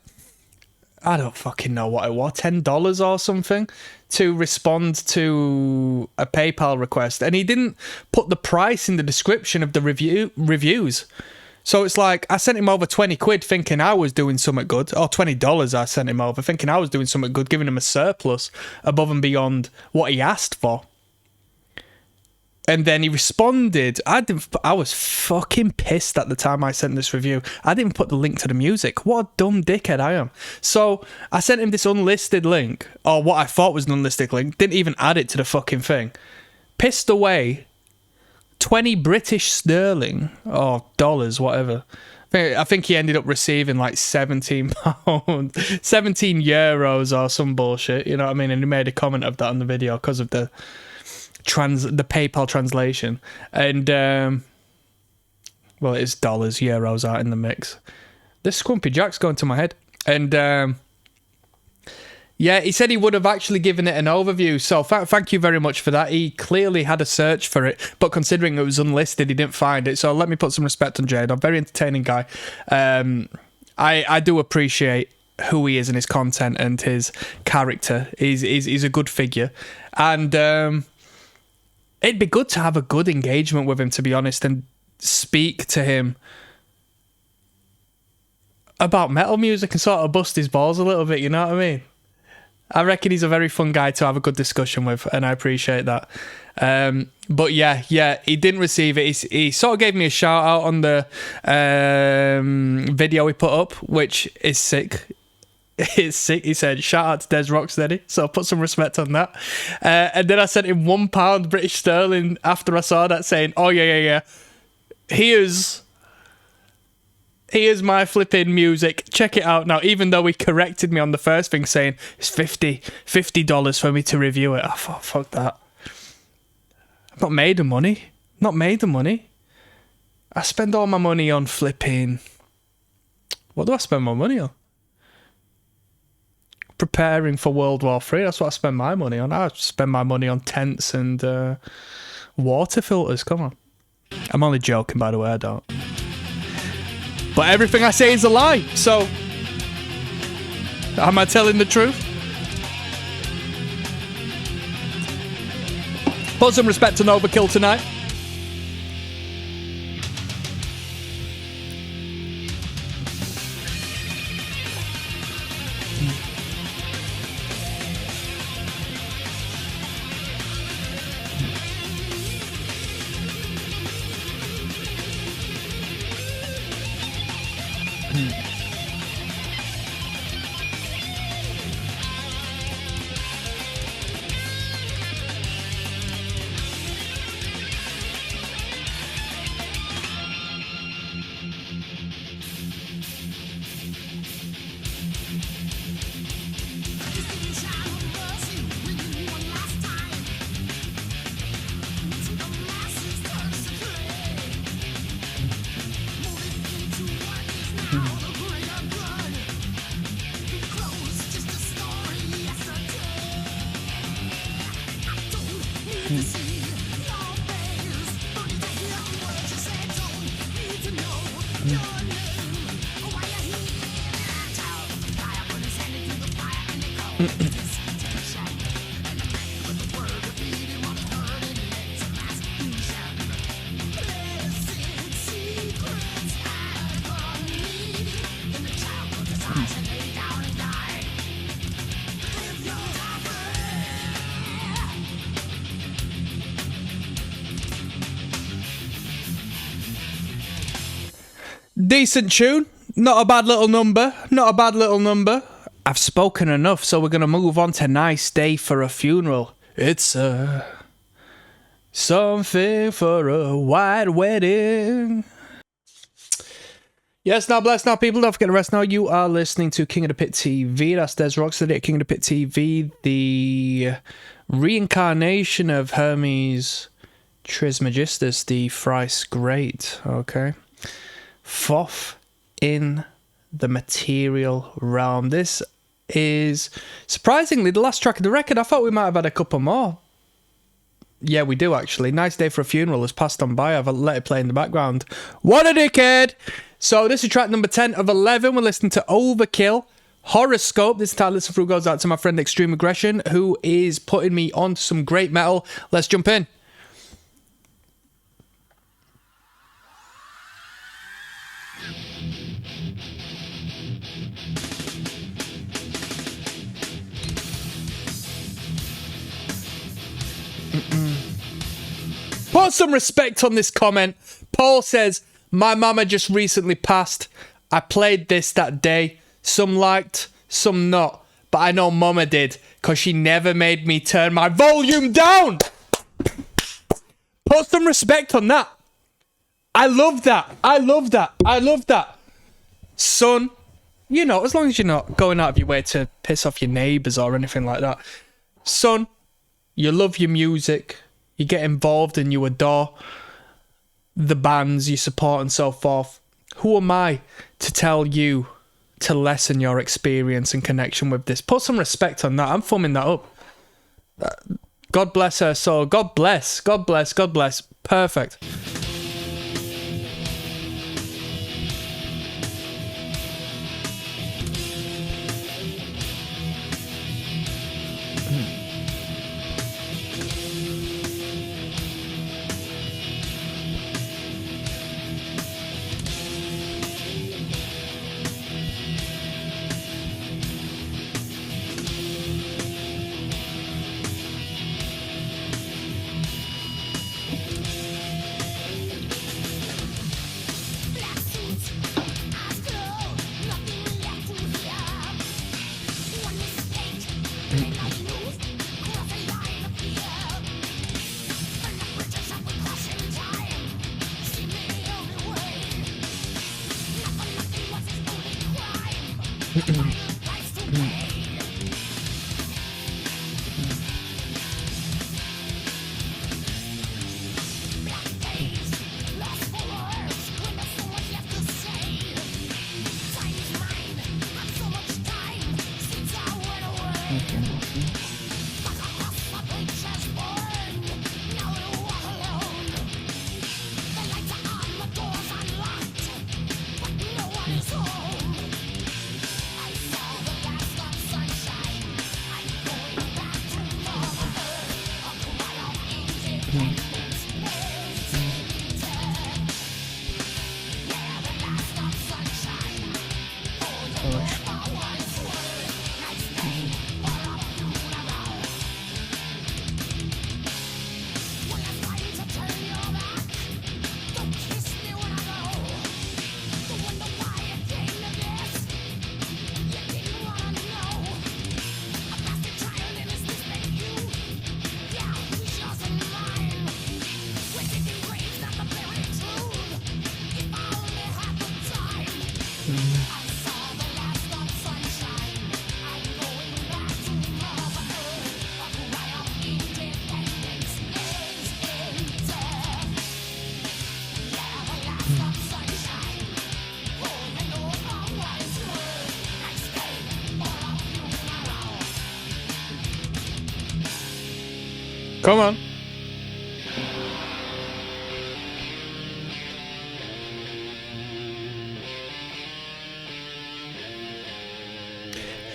I don't fucking know what it was, $10 or something, to respond to a PayPal request. And he didn't put the price in the description of the reviews. So it's like, I sent him over 20 quid thinking I was doing something good, or $20 I sent him over thinking I was doing something good, giving him a surplus above and beyond what he asked for. And then he responded. I was fucking pissed at the time I sent this review. I didn't put the link to the music. What a dumb dickhead I am. So I sent him this unlisted link, or what I thought was an unlisted link. Didn't even add it to the fucking thing. Pissed away 20 British sterling, or dollars, whatever. I think he ended up receiving like £17, €17 or some bullshit. You know what I mean? And he made a comment of that on the video because of the PayPal translation. And well, it's dollars, euros out in the mix. This Scrumpy Jack's going to my head. And yeah, he said he would have actually given it an overview, so thank you very much for that. He clearly had a search for it, but considering it was unlisted, he didn't find it. So let me put some respect on Jade. I'm a very entertaining guy. I do appreciate who he is and his content and his character. He's a good figure, and it'd be good to have a good engagement with him, to be honest, and speak to him about metal music and sort of bust his balls a little bit, you know what I mean? I reckon he's a very fun guy to have a good discussion with, and I appreciate that. But yeah, he didn't receive it. He sort of gave me a shout out on the video he put up, which is sick. It's sick. He said, shout out to Des ROCKSTEADY, so I put some respect on that. And then I sent him £1 British sterling after I saw that, saying, oh yeah, here's my flipping music, check it out now. Even though he corrected me on the first thing, saying it's $50 for me to review it. I thought, fuck that. I've not made the money. I spend all my money on flipping, what do I spend my money on? Preparing for World War III. That's what I spend my money on. I spend my money on tents and water filters. Come on. I'm only joking, by the way. I don't. But everything I say is a lie. So, am I telling the truth? Put some respect on Overkill tonight. Decent tune. Not a bad little number. I've spoken enough, so we're going to move on to Nice Day for a Funeral. It's something for a white wedding. Yes, now bless now, people. Don't forget to rest now. You are listening to King of the Pit TV. That's Des Rocksteady at King of the Pit TV. The reincarnation of Hermes Trismegistus, the thrice great. Okay. Fourth in the material realm. This is surprisingly the last track of the record. I thought we might have had a couple more. Yeah, we do actually. Nice Day for a Funeral has passed on by. I've let it play in the background. What a dickhead! So this is track number 10 of 11. We're listening to Overkill. Horoscope. This time, listen through goes out to my friend Extreme Aggression, who is putting me on some great metal. Let's jump in. Put some respect on this comment. Paul says, my mama just recently passed. I played this that day. Some liked, some not. But I know mama did, because she never made me turn my volume down. Put some respect on that. I love that. I love that. I love that. Son, you know, as long as you're not going out of your way to piss off your neighbours or anything like that. Son, you love your music. You get involved and you adore the bands you support and so forth. Who am I to tell you to lessen your experience and connection with this? Put some respect on that. I'm thumbing that up. God bless her soul. God bless. God bless. God bless. Perfect. Come on.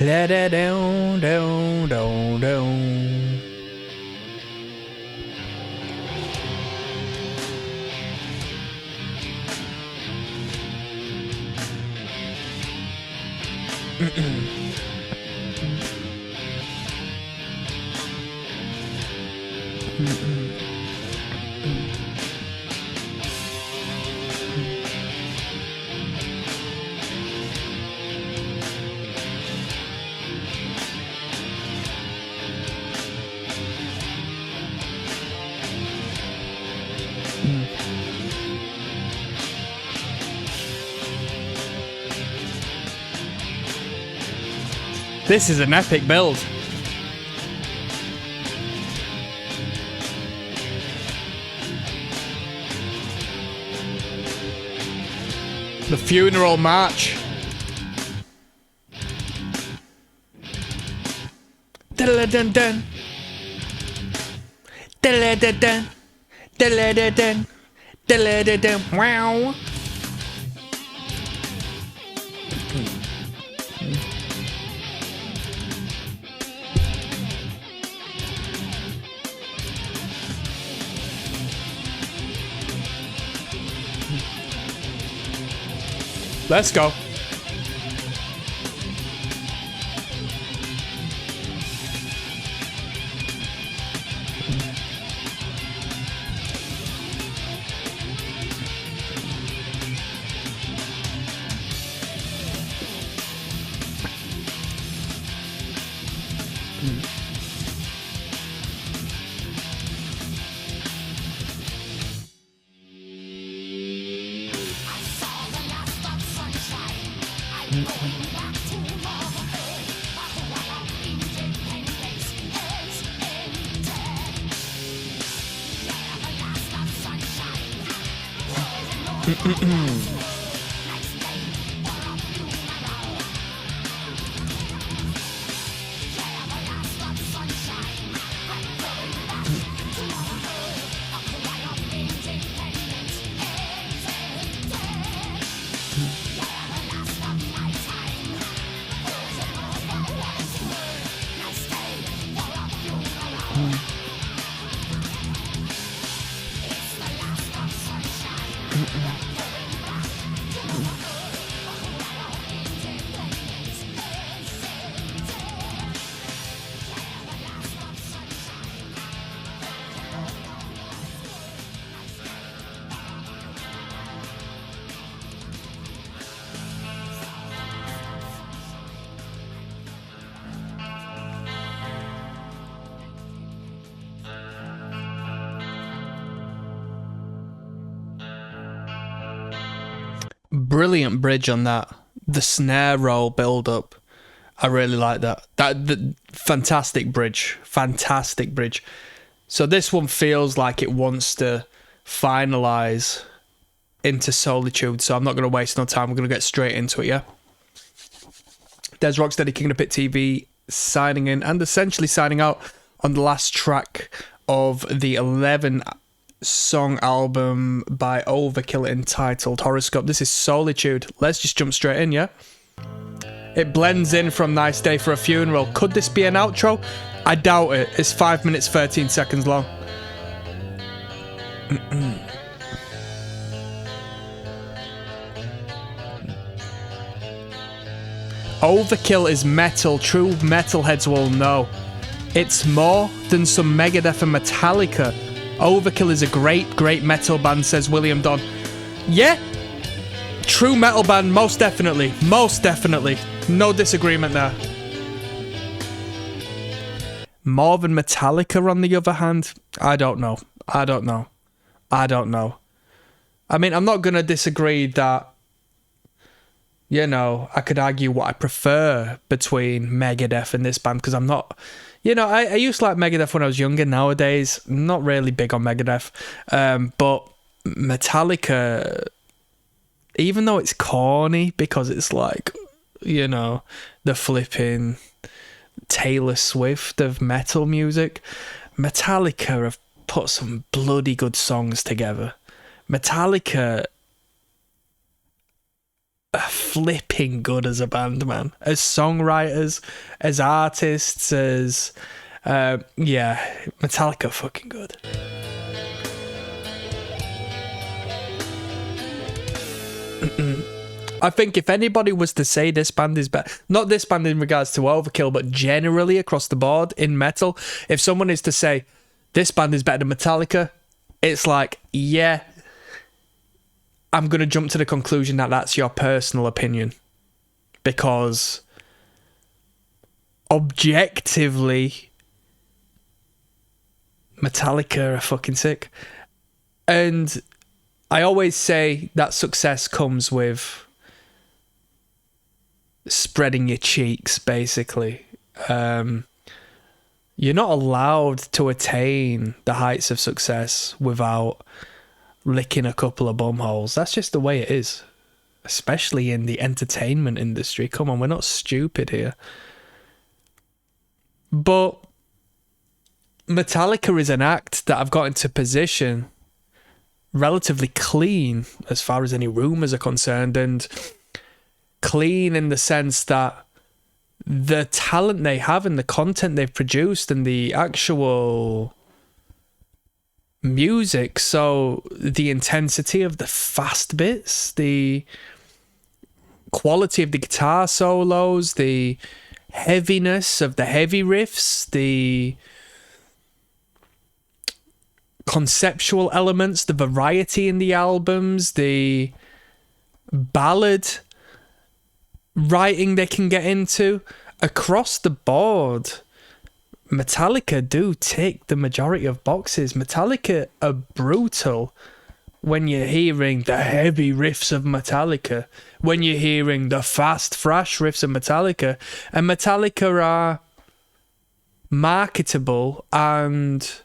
Let it down, down, down, down. This is an epic build. The funeral march. Dun-dun-dun. Dun-dun-dun. Dun-dun-dun. Dun-dun-dun. Wow. Let's go. Brilliant bridge on that. The snare roll build up. I really like that. The fantastic bridge. Fantastic bridge. So this one feels like it wants to finalize into Solitude. So I'm not going to waste no time. We're going to get straight into it, yeah? There's ROCKSTEADY, King of the Pit TV, signing in and essentially signing out on the last track of the 11-song album by Overkill entitled Horoscope. This is Solitude. Let's just jump straight in, yeah? It blends in from Nice Day for a Funeral. Could this be an outro? I doubt it. It's 5 minutes, 13 seconds long. Overkill is metal. True metalheads will know. It's more than some Megadeth and Metallica. Overkill is a great metal band, says William Don. Yeah, true metal band, most definitely. Most definitely. No disagreement there. More than Metallica, on the other hand, I don't know. I mean, I'm not going to disagree that, you know, I could argue what I prefer between Megadeth and this band, because I'm not... You know, I used to like Megadeth when I was younger. Nowadays, not really big on Megadeth. But Metallica, even though it's corny, because it's like, you know, the flipping Taylor Swift of metal music, Metallica have put some bloody good songs together. Metallica are flipping good as a band, man. As songwriters, as artists, as... yeah, Metallica are fucking good. I think if anybody was to say this band is better, not this band in regards to Overkill, but generally across the board in metal, if someone is to say this band is better than Metallica, it's like, yeah, I'm going to jump to the conclusion that that's your personal opinion. Because objectively, Metallica are fucking sick. And I always say that success comes with spreading your cheeks, basically. You're not allowed to attain the heights of success without licking a couple of bumholes. That's just the way it is, especially in the entertainment industry. Come on, we're not stupid here. But Metallica is an act that I've got into position relatively clean as far as any rumours are concerned, and clean in the sense that the talent they have and the content they've produced and the actual music, so the intensity of the fast bits, the quality of the guitar solos, the heaviness of the heavy riffs, the conceptual elements, the variety in the albums, the ballad writing they can get into. Across the board, Metallica do tick the majority of boxes. Metallica are brutal when you're hearing the heavy riffs of Metallica, when you're hearing the fast, thrash riffs of Metallica. And Metallica are marketable and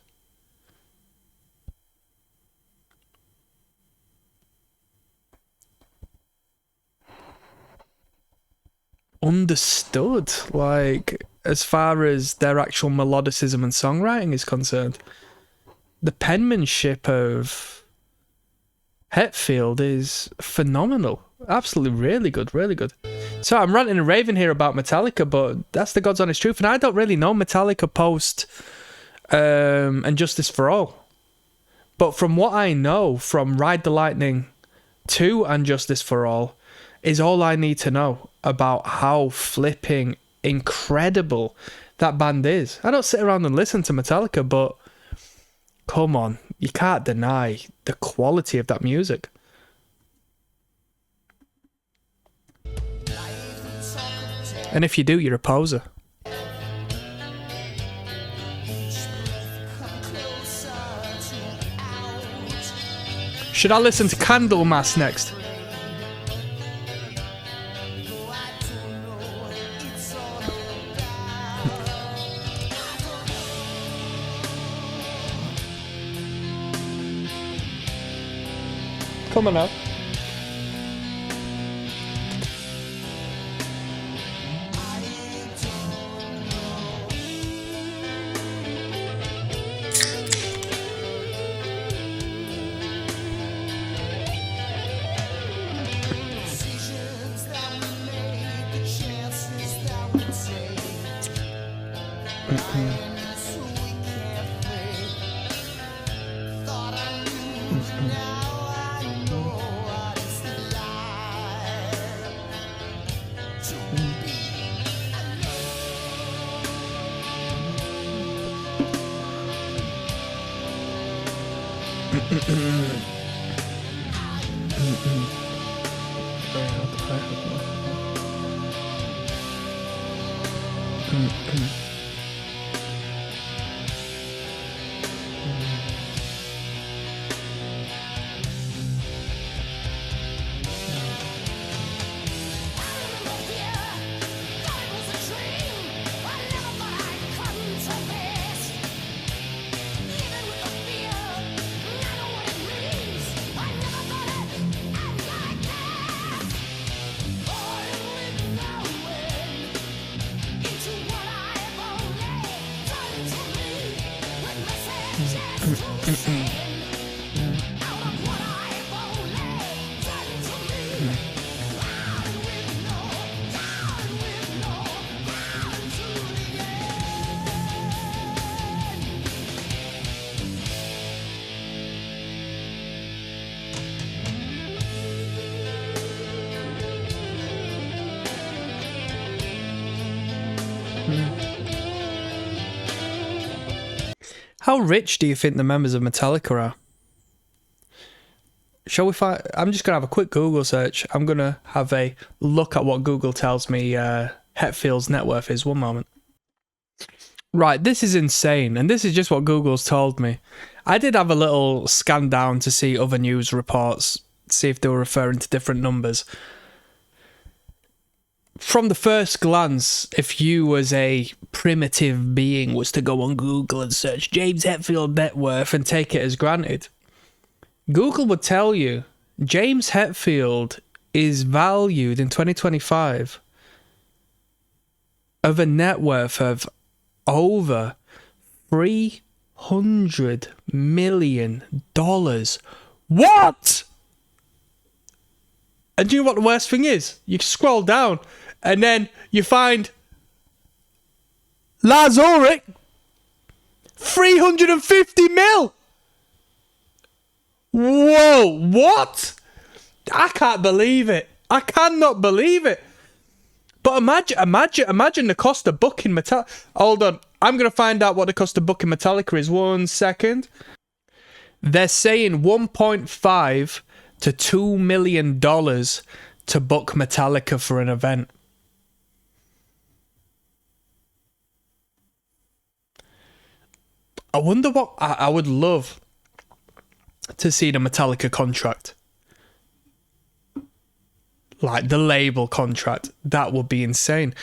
understood, like, as far as their actual melodicism and songwriting is concerned. The penmanship of Hetfield is phenomenal. Absolutely really good, really good. So I'm ranting and raving here about Metallica, but that's the God's honest truth. And I don't really know Metallica post and Justice for All. But from what I know from Ride the Lightning 2 and Justice for All is all I need to know about how flipping incredible that band is. I don't sit around and listen to Metallica, but come on, you can't deny the quality of that music. And if you do, you're a poser. Should I listen to Candlemass next? Come on now. How rich do you think the members of Metallica are? Shall we find... I'm just going to have a quick Google search. I'm going to have a look at what Google tells me Hetfield's net worth is. One moment. Right, this is insane. And this is just what Google's told me. I did have a little scan down to see other news reports, see if they were referring to different numbers. from the first glance, if you as a primitive being was to go on Google and search James Hetfield net worth and take it as granted, Google would tell you James Hetfield is valued in 2025 of a net worth of over $300 million. What? And do you know what the worst thing is? You scroll down and then you find Lars Ulrich, 350 mil. Whoa, what? I can't believe it. I cannot believe it. But imagine the cost of booking Metallica. Hold on, I'm going to find out what the cost of booking Metallica is. 1 second. They're saying $1.5 to $2 million to book Metallica for an event. I wonder what... I would love to see the Metallica contract. Like the label contract. That would be insane.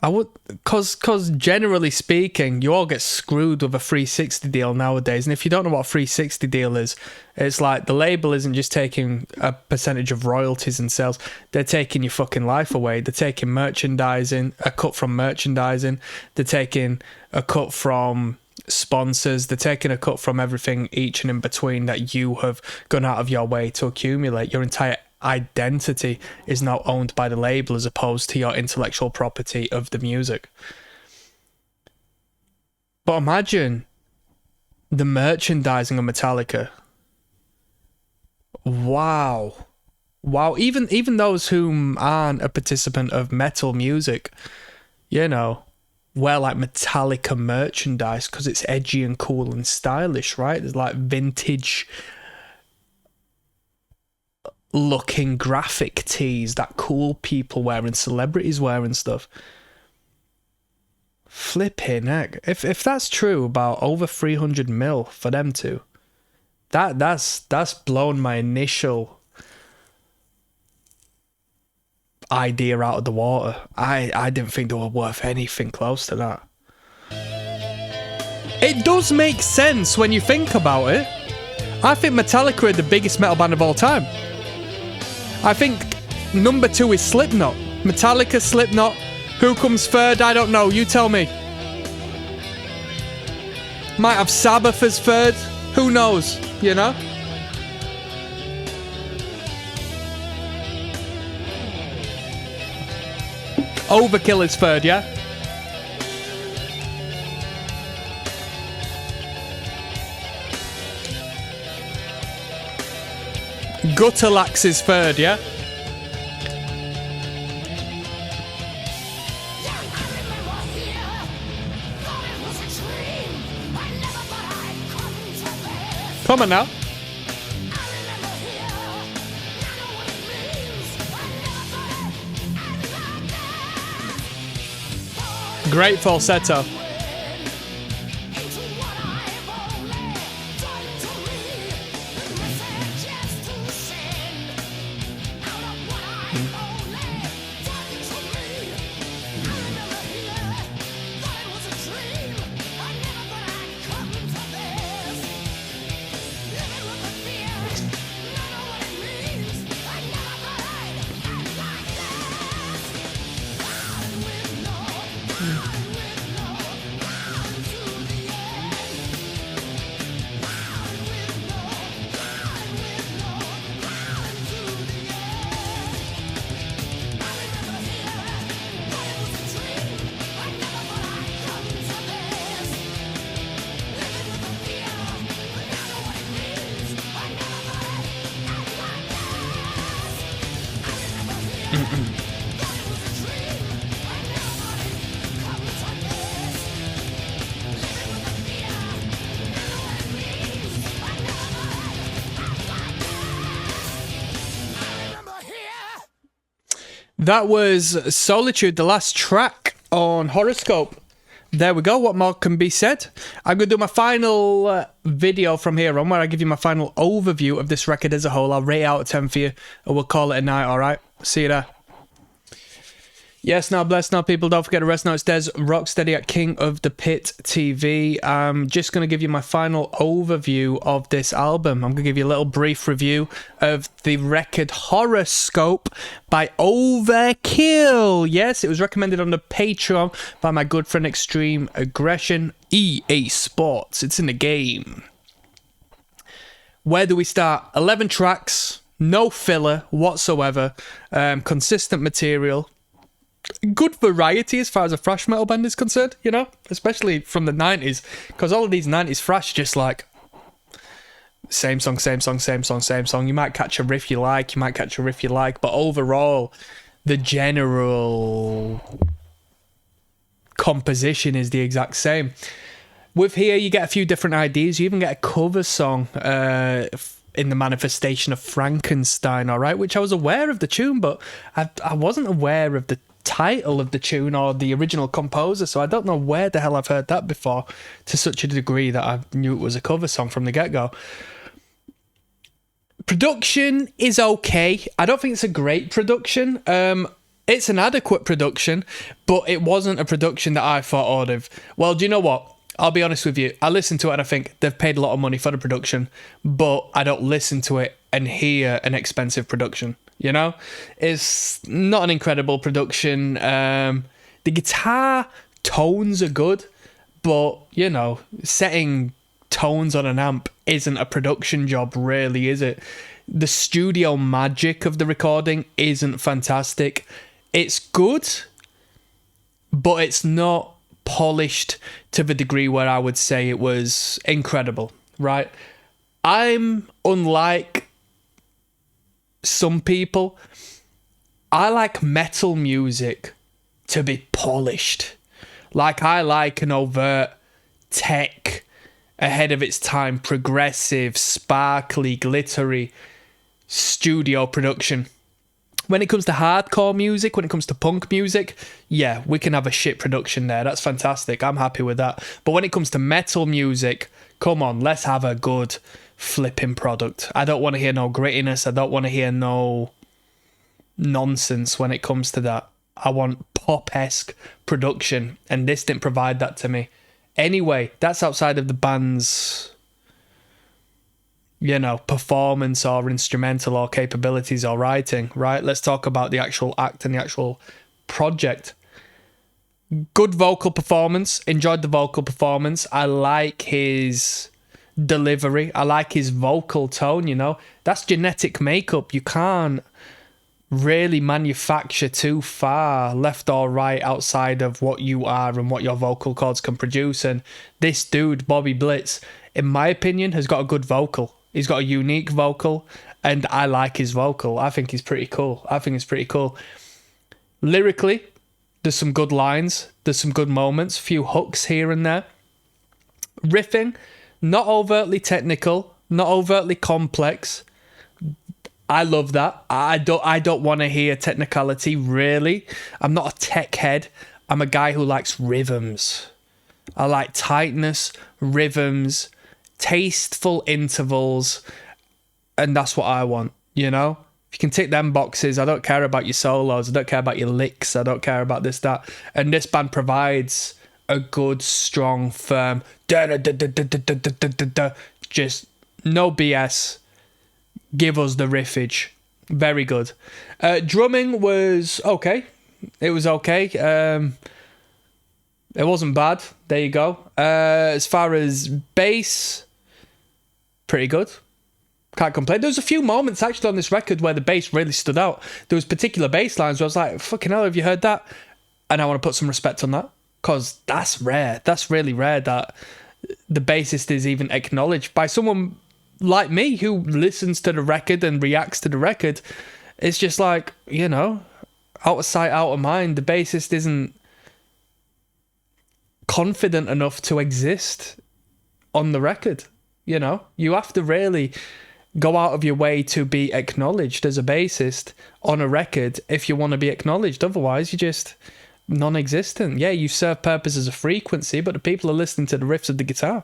I would... Because generally speaking, you all get screwed with a 360 deal nowadays. And if you don't know what a 360 deal is, it's like the label isn't just taking a percentage of royalties and sales. They're taking your fucking life away. They're taking merchandising, a cut from merchandising. They're taking a cut from sponsors. They're taking a cut from everything each and in between that you have gone out of your way to accumulate. Your entire identity is now owned by the label as opposed to your intellectual property of the music. But imagine the merchandising of Metallica. Wow. Even those whom aren't a participant of metal music, you know, wear like Metallica merchandise because it's edgy and cool and stylish, right? There's like vintage looking graphic tees that cool people wear and celebrities wear and stuff. Flipping heck. If that's true about over 300 mil for them two, that's blown my initial idea out of the water. I didn't think they were worth anything close to that. It does make sense when you think about it. I think Metallica are the biggest metal band of all time. I think number 2 is Slipknot. Metallica, Slipknot. Who comes third? I don't know. You tell me. Might have Sabbath as third. Who knows? You know? Overkill is third, yeah? Gutterlax is third, yeah? Come on now. Great falsetto. That was Solitude, the last track on Horoscope. There we go. What more can be said? I'm going to do my final video from here on where I give you my final overview of this record as a whole. I'll rate it out of 10 for you and we'll call it a night, alright? See you there. Yes, now bless now people. Don't forget to rest now. It's Des Rocksteady at King of the Pit TV. I'm just going to give you my final overview of this album. I'm going to give you a little brief review of the record Horoscope by Overkill. Yes, it was recommended on the Patreon by my good friend Extreme Aggression. EA Sports. It's in the game. Where do we start? 11 tracks, no filler whatsoever, consistent material. Good variety as far as a thrash metal band is concerned, you know, especially from the 90s, because all of these 90s thrash just like same song, same song, same song, same song. You might catch a riff you like, but overall the general composition is the exact same. With here you get a few different ideas. You even get a cover song in the Manifestation of Frankenstein, all right, which I was aware of the tune, but I wasn't aware of the title of the tune or the original composer, so I don't know where the hell I've heard that before to such a degree that I knew it was a cover song from the get-go. Production is okay. I don't think it's a great production. It's an adequate production, but it wasn't a production that I thought of. Well, do you know what? I'll be honest with you. I listen to it and I think they've paid a lot of money for the production, but I don't listen to it and hear an expensive production. You know, it's not an incredible production. The guitar tones are good, but you know, setting tones on an amp isn't a production job, really, is it? The studio magic of the recording isn't fantastic. It's good, but it's not polished to the degree where I would say it was incredible, right? I'm unlike some people. I like metal music to be polished. Like I like an overt tech, ahead of its time, progressive, sparkly, glittery studio production. When it comes to hardcore music, when it comes to punk music, yeah, we can have a shit production there. That's fantastic. I'm happy with that. But when it comes to metal music, come on, let's have a good flipping product. I don't want to hear no grittiness. I don't want to hear no nonsense when it comes to that. I want pop-esque production, and this didn't provide that to me. Anyway, that's outside of the band's, you know, performance or instrumental or capabilities or writing, right? Let's talk about the actual act and the actual project. Good vocal performance. Enjoyed the vocal performance. I like his delivery. I like his vocal tone, you know. That's genetic makeup. You can't really manufacture too far left or right outside of what you are and what your vocal cords can produce. And this dude, Bobby Blitz, in my opinion, has got a good vocal. He's got a unique vocal, and I like his vocal. I think he's pretty cool. I think it's pretty cool. Lyrically, there's some good lines. There's some good moments. Few hooks here and there. Riffing, not overtly technical, not overtly complex. I love that. I don't want to hear technicality, really. I'm not a tech head. I'm a guy who likes rhythms. I like tightness, rhythms, tasteful intervals, and that's what I want, you know? If you can tick them boxes, I don't care about your solos, I don't care about your licks, I don't care about this, that. And this band provides a good, strong, firm, just no BS. Give us the riffage. Very good. Drumming was okay. It was okay. It wasn't bad. There you go. As far as bass, pretty good. Can't complain. There was a few moments actually on this record where the bass really stood out. There was particular bass lines where I was like, fucking hell, have you heard that? And I want to put some respect on that, because that's rare. That's really rare that the bassist is even acknowledged by someone like me who listens to the record and reacts to the record. It's just like, you know, out of sight, out of mind. The bassist isn't confident enough to exist on the record. You know, you have to really go out of your way to be acknowledged as a bassist on a record if you want to be acknowledged. Otherwise, you're just non-existent. Yeah, you serve purpose as a frequency, but the people are listening to the riffs of the guitar.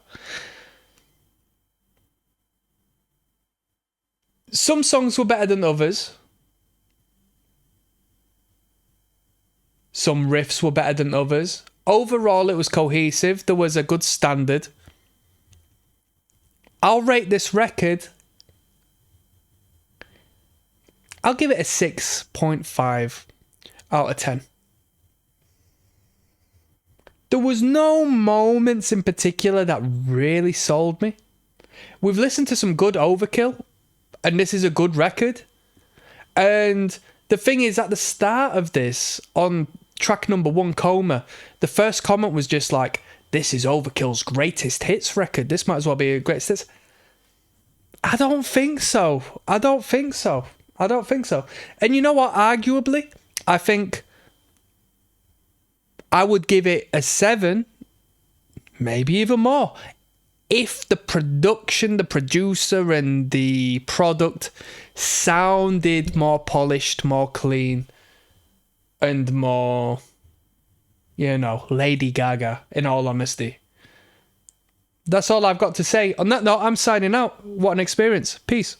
Some songs were better than others. Some riffs were better than others. Overall, it was cohesive. There was a good standard. I'll rate this record. I'll give it a 6.5 out of 10. There was no moments in particular that really sold me. We've listened to some good Overkill, and this is a good record. And the thing is, at the start of this, on track number 1, Coma, the first comment was just like, this is Overkill's greatest hits record. This might as well be a greatest hits. I don't think so. I don't think so. And you know what? Arguably, I think I would give it a 7, maybe even more, if the production, the producer, and the product sounded more polished, more clean, and more, Lady Gaga, in all honesty. That's all I've got to say. On that note, I'm signing out. What an experience. Peace.